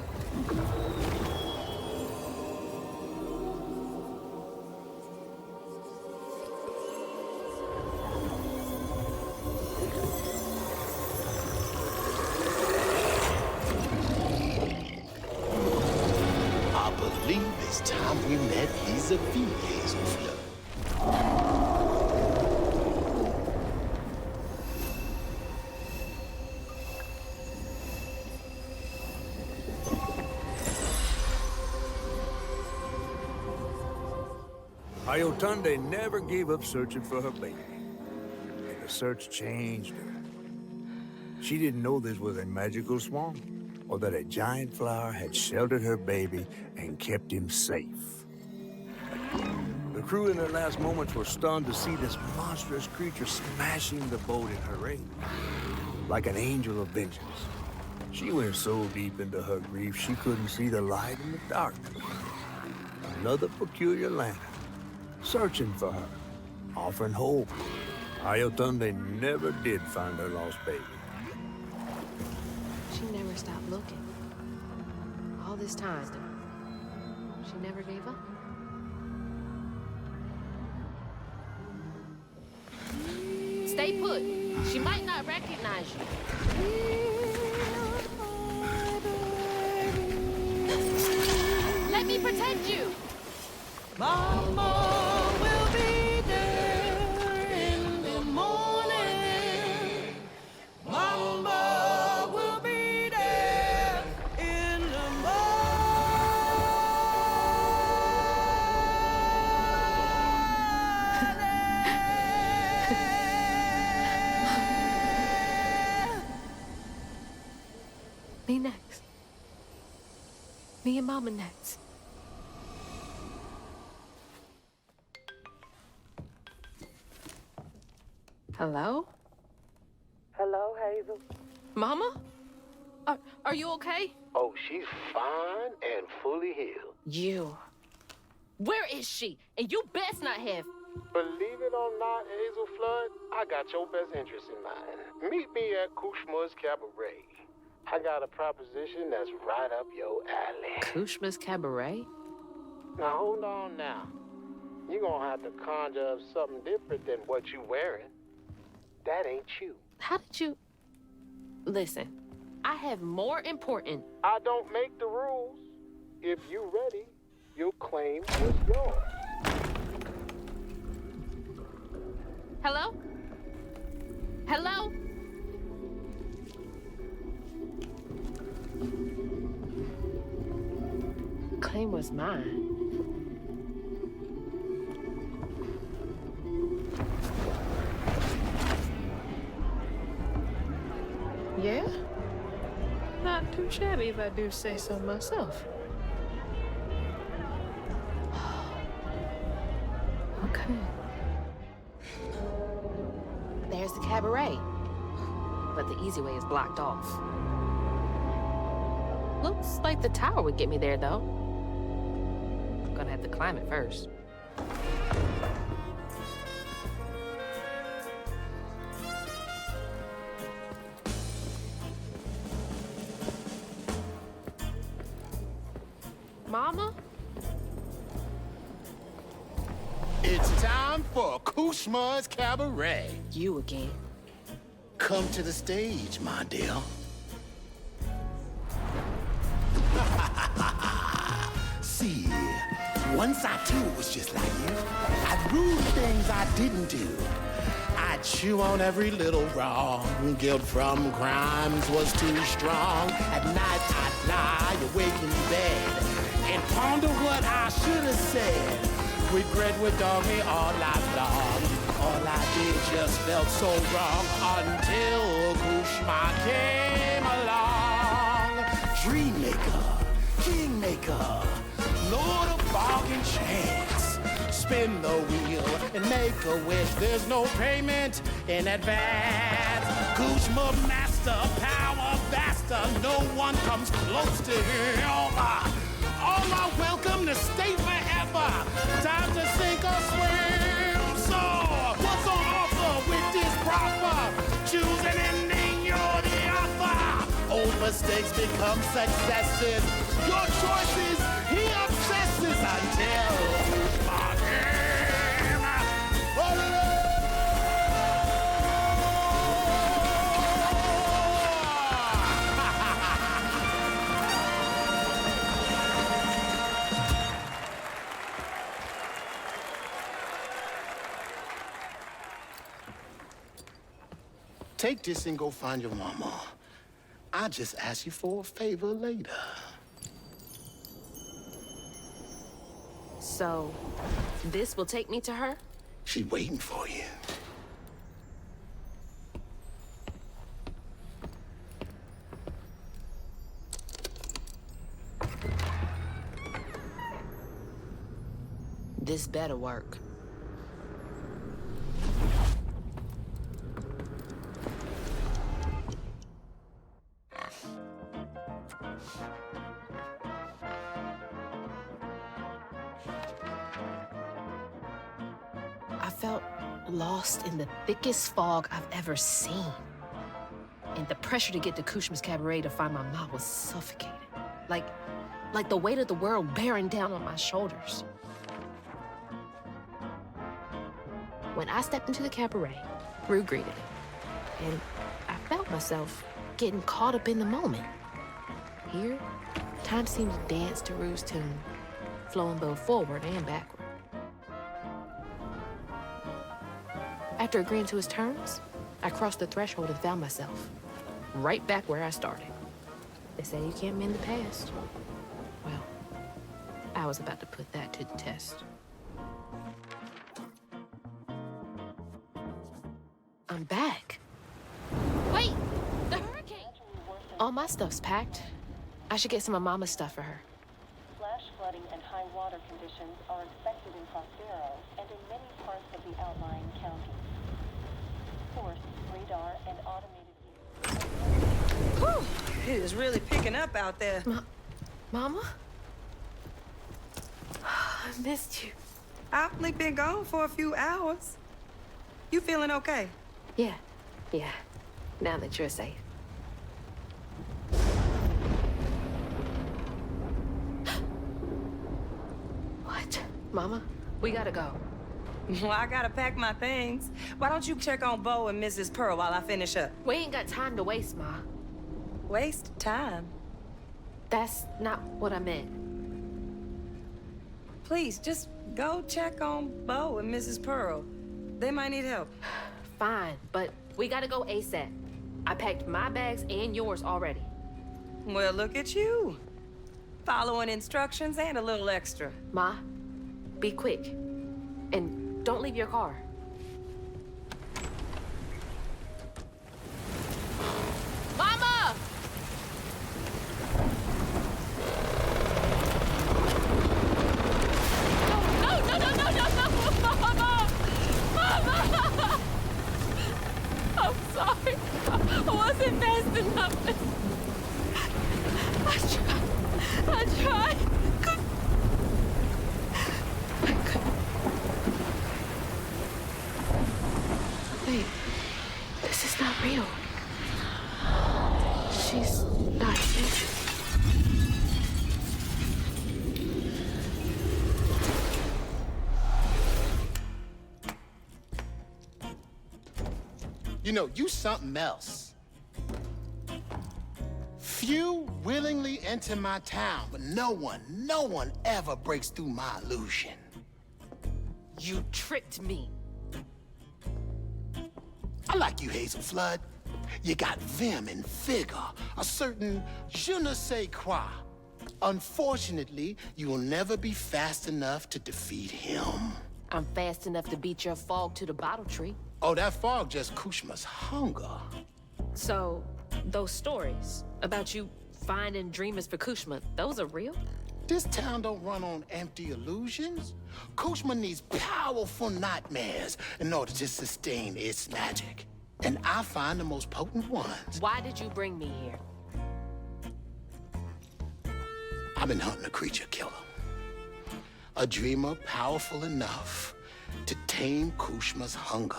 Speaker 10: I believe it's time we met vis-a-vis Hazelflood.
Speaker 1: Iotunde never gave up searching for her baby, and the search changed her. She didn't know this was a magical swamp, or that a giant flower had sheltered her baby and kept him safe. The crew in their last moments were stunned to see this monstrous creature smashing the boat in her rage, like an angel of vengeance. She went so deep into her grief she couldn't see the light in the darkness. Another peculiar lantern, searching for her, offering hope. Iotunde never did find her lost baby.
Speaker 2: She never stopped looking. All this time, she never gave up. Stay put. She might not recognize you. Let me protect you.
Speaker 14: Mama will be there in the morning. Mama will be there in the morning.
Speaker 2: Me next. Me and Mama next. Hello?
Speaker 17: Hello, Hazel.
Speaker 2: Mama? Are you okay?
Speaker 10: Oh, she's fine and fully healed.
Speaker 2: You. Where is she? And you best not have.
Speaker 10: Believe it or not, Hazel Flood, I got your best interest in mind. Meet me at Kushma's Cabaret. I got a proposition that's right up your alley.
Speaker 2: Kushma's Cabaret?
Speaker 10: Now, hold on now. You're gonna have to conjure up something different than what you wearing. That ain't you.
Speaker 2: How did you... Listen, I have more important...
Speaker 10: I don't make the rules. If you ready, your claim is yours.
Speaker 2: Hello? Hello? Claim was mine. Yeah? Not too shabby if I do say so myself. Okay. There's the cabaret. But the easy way is blocked off. Looks like the tower would get me there, though. I'm gonna have to climb it first. Mama?
Speaker 10: It's time for Kushma's Cabaret.
Speaker 2: You again.
Speaker 10: Come to the stage, my dear. See, once I too was just like you. I'd rule things I didn't do. I'd chew on every little wrong. Guilt from crimes was too strong. At night I'd lie awake in bed and ponder what I should have said. Regret would dog me all night long. All I did just felt so wrong until Kushma came along. Dreammaker, kingmaker, Lord of bargain chance. Spin the wheel and make a wish. There's no payment in advance. Kushma master, power vaster. No one comes close to him. All are welcome to stay forever. Time to sink or swim. So, what's on offer with this proffer? Choose an ending, you're the author. Old mistakes become successes. Your choices, he obsesses until my game. Take this and go find your mama. I'll just ask you for a favor later.
Speaker 2: So, this will take me to her?
Speaker 10: She's waiting for you.
Speaker 2: This better work. I felt lost in the thickest fog I've ever seen. And the pressure to get to Kushma's Cabaret to find my mom was suffocating. Like the weight of the world bearing down on my shoulders. When I stepped into the cabaret, Rue greeted it. And I felt myself getting caught up in the moment. Here, time seemed to dance to Rue's tune, flowing both forward and backward. After agreeing to his terms, I crossed the threshold and found myself right back where I started. They say you can't mend the past. Well, I was about to put that to the test. I'm back. Wait! The hurricane! All my stuff's packed. I should get some of Mama's stuff for her.
Speaker 3: Flash flooding and high water conditions are expected in Prospero and in many parts of the outlying counties. Source, radar, and automated
Speaker 4: Whew, it is really picking up out there.
Speaker 2: Mama? I missed you.
Speaker 4: I've only been gone for a few hours. You feeling okay?
Speaker 2: Yeah. Now that you're safe. What? Mama, we gotta go.
Speaker 4: Well, I gotta pack my things. Why don't you check on Bo and Mrs. Pearl while I finish up?
Speaker 2: We ain't got time to waste, Ma.
Speaker 4: Waste time?
Speaker 2: That's not what I meant.
Speaker 4: Please, just go check on Bo and Mrs. Pearl. They might need help.
Speaker 2: Fine, but we gotta go ASAP. I packed my bags and yours already.
Speaker 4: Well, look at you. Following instructions and a little extra.
Speaker 2: Ma, be quick. And don't leave your car. Mama! No, Mama! Mama! I'm sorry. I wasn't fast enough. I tried. Wait, this is not real. She's not here.
Speaker 10: You know, you something else. Few willingly enter my town, but no one ever breaks through my illusion.
Speaker 2: You tricked me.
Speaker 10: I like you, Hazel Flood. You got vim and vigor, a certain je ne sais quoi. Unfortunately, you will never be fast enough to defeat him.
Speaker 2: I'm fast enough to beat your fog to the bottle tree.
Speaker 10: Oh, that fog just Kushma's hunger.
Speaker 2: So, those stories about you finding dreamers for Kushma, those are real?
Speaker 10: This town don't run on empty illusions. Kushma needs powerful nightmares in order to sustain its magic. And I find the most potent ones.
Speaker 2: Why did you bring me here?
Speaker 10: I've been hunting a creature killer. A dreamer powerful enough to tame Kushma's hunger.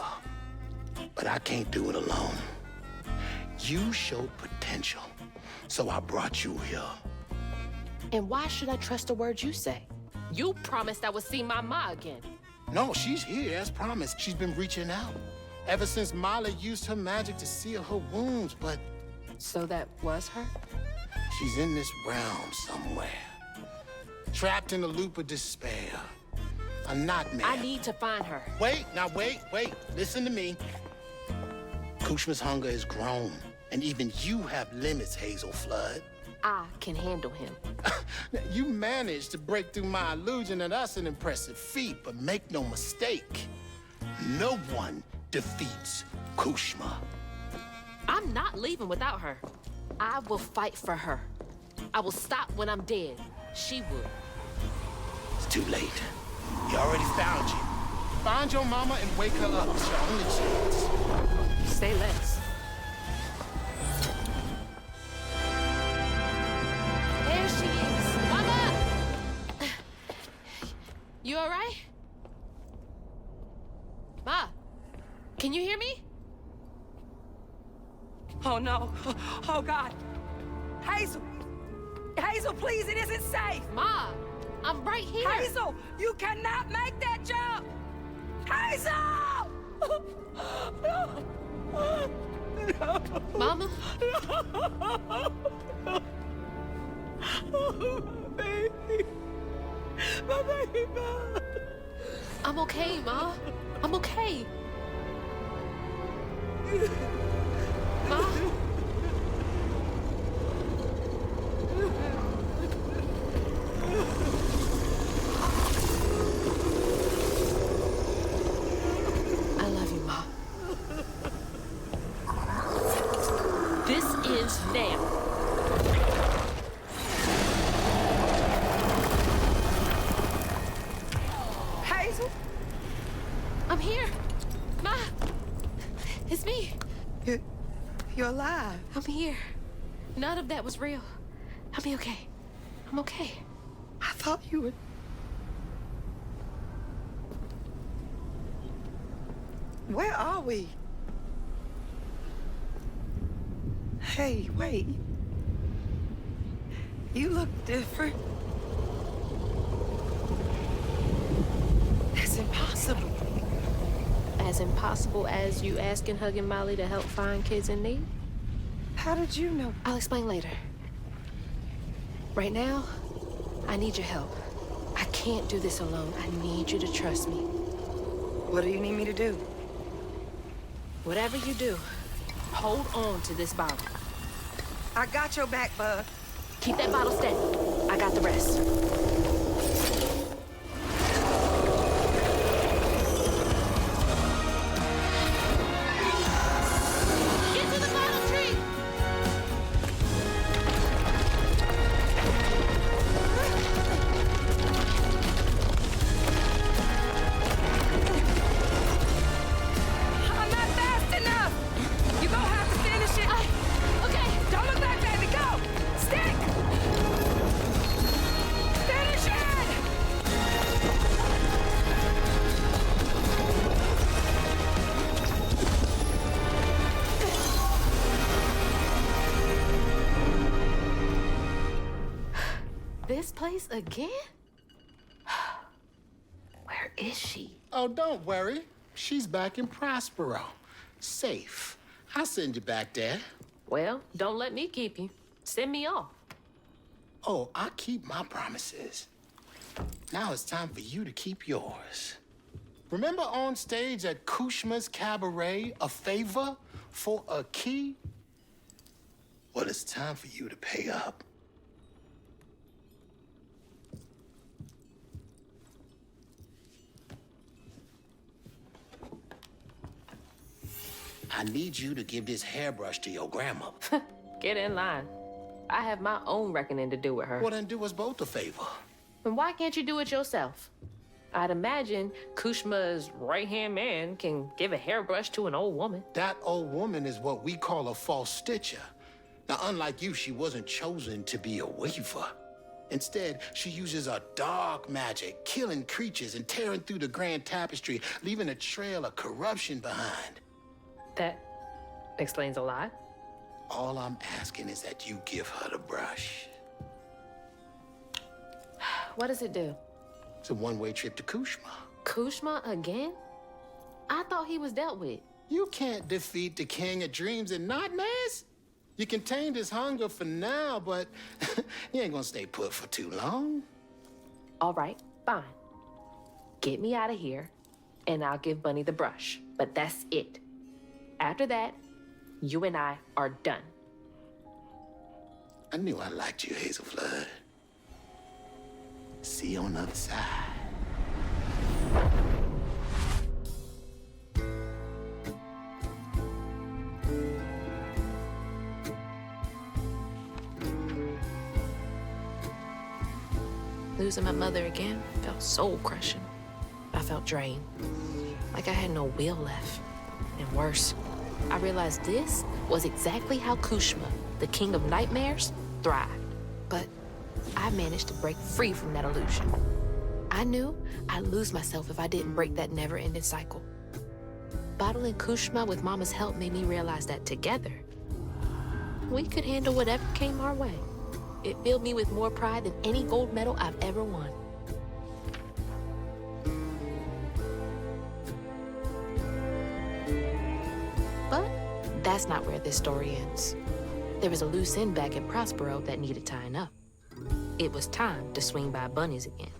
Speaker 10: But I can't do it alone. You showed potential, so I brought you here.
Speaker 2: And why should I trust the words you say? You promised I would see my Ma again.
Speaker 10: No, she's here, as promised. She's been reaching out. Ever since Molly used her magic to seal her wounds, but...
Speaker 2: So that was her?
Speaker 10: She's in this realm somewhere. Trapped in a loop of despair. A nightmare.
Speaker 2: I need to find her.
Speaker 10: Wait. Listen to me. Kushma's hunger is grown, and even you have limits, Hazel Flood.
Speaker 2: I can handle him.
Speaker 10: You managed to break through my illusion, and that's an impressive feat, but make no mistake, no one defeats Kushma.
Speaker 2: I'm not leaving without her. I will fight for her. I will stop when I'm dead. She would.
Speaker 10: It's too late. He already found you. Find your mama and wake her up. It's your only chance.
Speaker 2: Say less. There she is. Mama! You all right? Ma, can you hear me?
Speaker 4: Oh, no. Oh, God. Hazel! Hazel, please, it isn't safe!
Speaker 2: Ma, I'm right here.
Speaker 4: Hazel, you cannot make that jump! Hazel! No. No.
Speaker 2: Mama?
Speaker 4: No. Oh, baby. My baby.
Speaker 2: I'm okay, Ma. I'm okay. Ma? I love you, Ma. This is
Speaker 11: begins now.
Speaker 4: Hazel?
Speaker 2: I'm here. Ma! It's me.
Speaker 4: You're alive.
Speaker 2: I'm here. None of that was real. I'll be okay. I'm okay.
Speaker 4: I thought you would. Where are we? Hey, wait. You look different. That's impossible.
Speaker 11: As impossible as you asking Huggin' Molly to help find kids in need?
Speaker 4: How did you know?
Speaker 2: I'll explain later. Right now, I need your help. I can't do this alone. I need you to trust me.
Speaker 4: What do you need me to do?
Speaker 11: Whatever you do, hold on to this bottle.
Speaker 4: I got your back, bud.
Speaker 11: Keep that bottle steady. I got the rest.
Speaker 2: Get to the bottle tree!
Speaker 4: I'm not fast enough. You gonna have to finish it.
Speaker 2: Okay.
Speaker 4: Don't look back, baby. Go. Stick. Finish it.
Speaker 2: This place again? Where is she?
Speaker 10: Oh, don't worry. She's back in Prospero. Safe. I'll send you back there.
Speaker 11: Well, don't let me keep you. Send me off.
Speaker 10: Oh, I keep my promises. Now it's time for you to keep yours. Remember on stage at Kushma's Cabaret, a favor for a key? Well, it's time for you to pay up. I need you to give this hairbrush to your grandma.
Speaker 11: Get in line. I have my own reckoning to do with her.
Speaker 10: Well, then do us both a favor.
Speaker 11: And why can't you do it yourself? I'd imagine Kushma's right-hand man can give a hairbrush to an old woman.
Speaker 10: That old woman is what we call a false stitcher. Now, unlike you, she wasn't chosen to be a weaver. Instead, she uses a dark magic, killing creatures and tearing through the grand tapestry, leaving a trail of corruption behind.
Speaker 11: That explains a lot.
Speaker 10: All I'm asking is that you give her the brush.
Speaker 11: What does it do?
Speaker 10: It's a one-way trip to Kushma.
Speaker 11: Kushma again? I thought he was dealt with.
Speaker 10: You can't defeat the King of Dreams and not mess. You contained his hunger for now, but you ain't gonna stay put for too long.
Speaker 11: All right, fine. Get me out of here, and I'll give Bunny the brush. But that's it. After that, you and I are done.
Speaker 10: I knew I liked you, Hazel Flood. See you on the other side.
Speaker 11: Losing my mother again felt soul-crushing. I felt drained, like I had no will left. And worse, I realized this was exactly how Kushma, the king of nightmares, thrived. But I managed to break free from that illusion. I knew I'd lose myself if I didn't break that never-ending cycle. Bottling Kushma with Mama's help made me realize that together, we could handle whatever came our way. It filled me with more pride than any gold medal I've ever won. But that's not where this story ends. There was a loose end back in Prospero that needed tying up. It was time to swing by Bunny's again.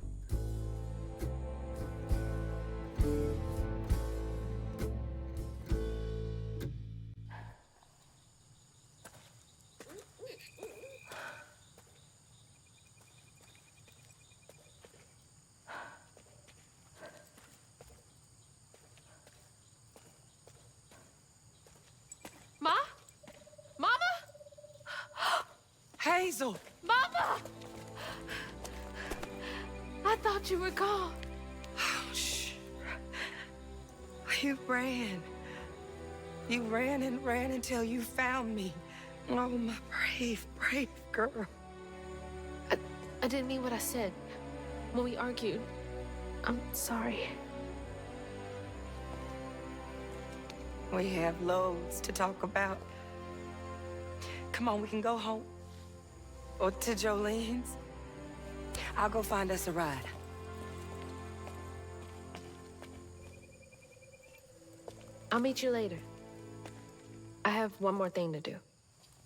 Speaker 2: Ma? Mama?
Speaker 4: Hazel!
Speaker 2: Mama! I thought you were gone.
Speaker 4: Oh, shh. You ran. You ran and ran until you found me. Oh, my brave, brave girl.
Speaker 2: I didn't mean what I said when we argued. I'm sorry.
Speaker 4: We have loads to talk about. Come on, we can go home. Or to Jolene's. I'll go find us a ride.
Speaker 2: I'll meet you later. I have one more thing to do.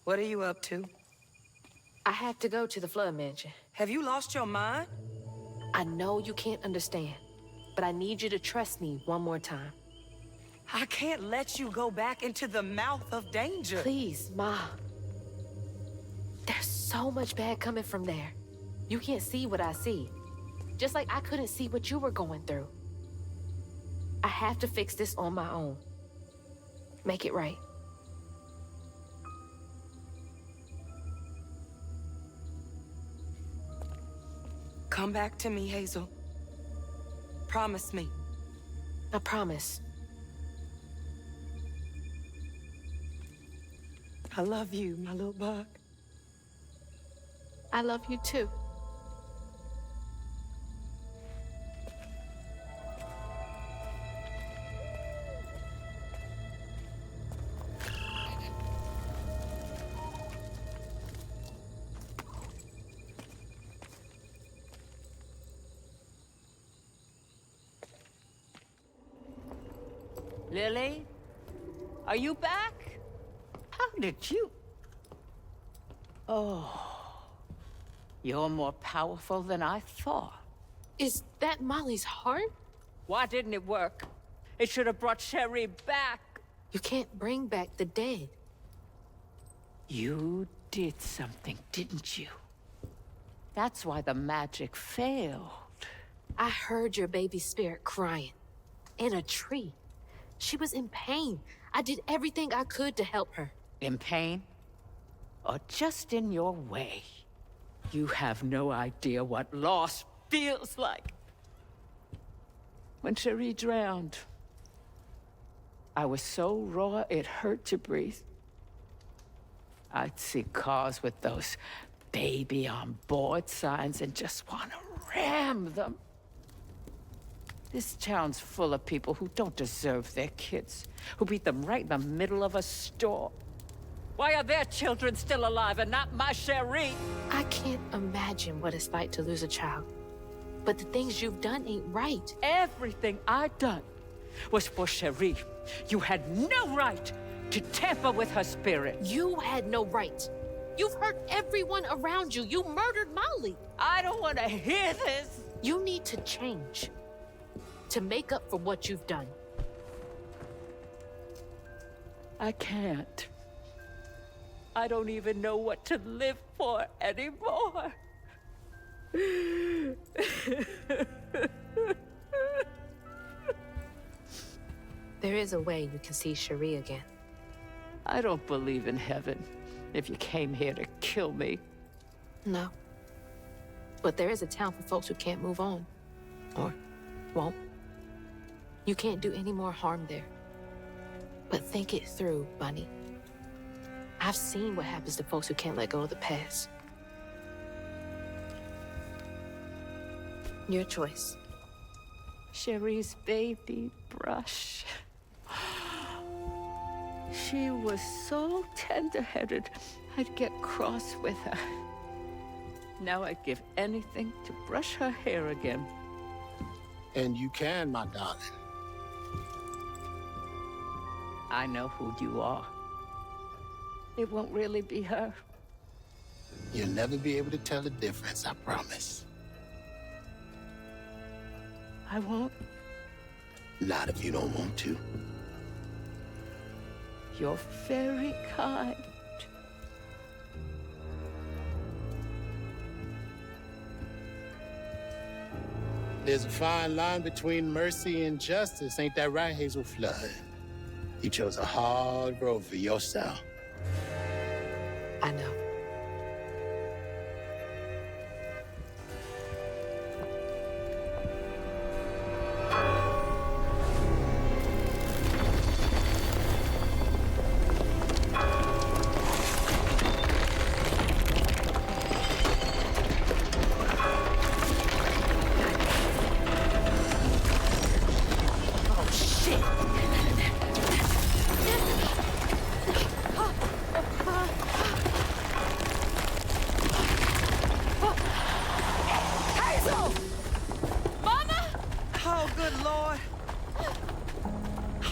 Speaker 4: What are you up to?
Speaker 2: I have to go to the Flood Mansion.
Speaker 4: Have you lost your mind?
Speaker 2: I know you can't understand, but I need you to trust me one more time.
Speaker 4: I can't let you go back into the mouth of danger.
Speaker 2: Please, Ma. There's so much bad coming from there. You can't see what I see. Just like I couldn't see what you were going through. I have to fix this on my own. Make it right.
Speaker 4: Come back to me, Hazel. Promise me.
Speaker 2: I promise.
Speaker 4: I love you, my little bug.
Speaker 2: I love you too.
Speaker 8: Lily? Are you back? How did you... Oh, you're more powerful than I thought.
Speaker 2: Is that Molly's heart?
Speaker 8: Why didn't it work? It should have brought Sherry back.
Speaker 2: You can't bring back the dead.
Speaker 8: You did something, didn't you? That's why the magic failed.
Speaker 2: I heard your baby spirit crying. In a tree. She was in pain. I did everything I could to help her.
Speaker 8: In pain? Or just in your way? You have no idea what loss feels like. When Cherie drowned, I was so raw it hurt to breathe. I'd see cars with those baby on board signs and just want to ram them. This town's full of people who don't deserve their kids, who beat them right in the middle of a store. Why are their children still alive and not my Cherie?
Speaker 2: I can't imagine what it's like to lose a child. But the things you've done ain't right.
Speaker 8: Everything I've done was for Cherie. You had no right to tamper with her spirit.
Speaker 2: You had no right. You've hurt everyone around you. You murdered Molly.
Speaker 8: I don't want to hear this.
Speaker 2: You need to change. To make up for what you've done.
Speaker 8: I can't. I don't even know what to live for anymore.
Speaker 2: There is a way you can see Cherie again.
Speaker 8: I don't believe in heaven if you came here to kill me.
Speaker 2: No. But there is a town for folks who can't move on. Or won't. You can't do any more harm there. But think it through, Bunny. I've seen what happens to folks who can't let go of the past. Your choice.
Speaker 8: Cherie's baby brush. She was so tender-headed, I'd get cross with her. Now I'd give anything to brush her hair again.
Speaker 10: And you can, my darling.
Speaker 8: I know who you are. It won't really be her.
Speaker 10: You'll never be able to tell the difference, I promise.
Speaker 8: I won't.
Speaker 10: Not if you don't want to.
Speaker 8: You're very kind.
Speaker 10: There's a fine line between mercy and justice, ain't that right, Hazel Flood? You chose a hard road for yourself.
Speaker 2: I know.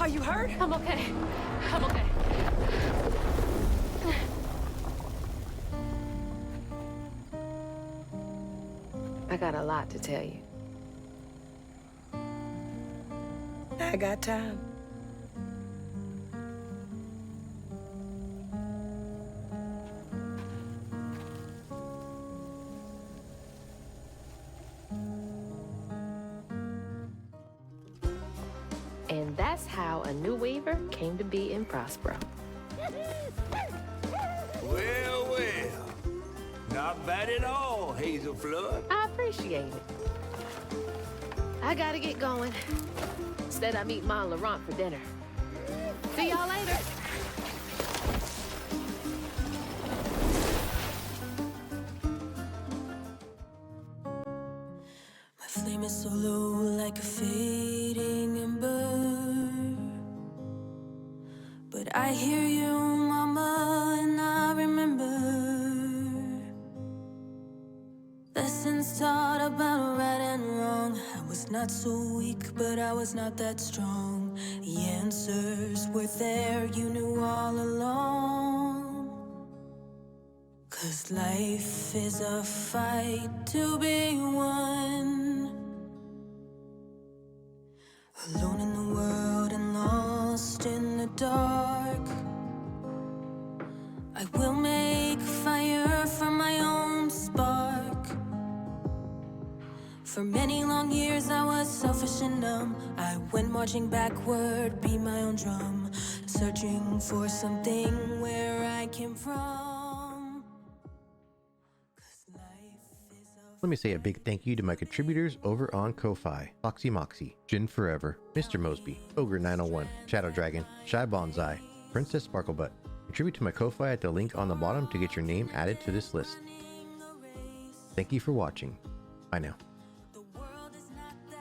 Speaker 4: Are you hurt?
Speaker 2: I'm okay. I'm okay.
Speaker 4: I got a lot to tell you. I got time.
Speaker 11: And that's how a new Weaver came to be in Prospero.
Speaker 1: Well, well. Not bad at all, Hazel Flood.
Speaker 11: I appreciate it. I gotta get going. Instead, I meet Ma and Laurent for dinner. See y'all later.
Speaker 14: My flame is so low, like a fading ember. But I hear you, Mama, and I remember lessons taught about right and wrong. I was not so weak, but I was not that strong. The answers were there, you knew all along. 'Cause life is a fight to be won. Alone in the world and lost in the dark, I will make fire from my own spark. For many long years I was selfish and numb. I went marching backward, beat my own drum, searching for something where I came from.
Speaker 18: Let me say a big thank you to my contributors over on Ko-Fi: Foxy Moxie, Jin Forever, Mr. Mosby, Ogre 901, Shadow Dragon, Shy Bonsai, Princess Sparklebutt. Contribute to my Ko-Fi at the link on the bottom to get your name added to this list. Thank you for watching. Bye now.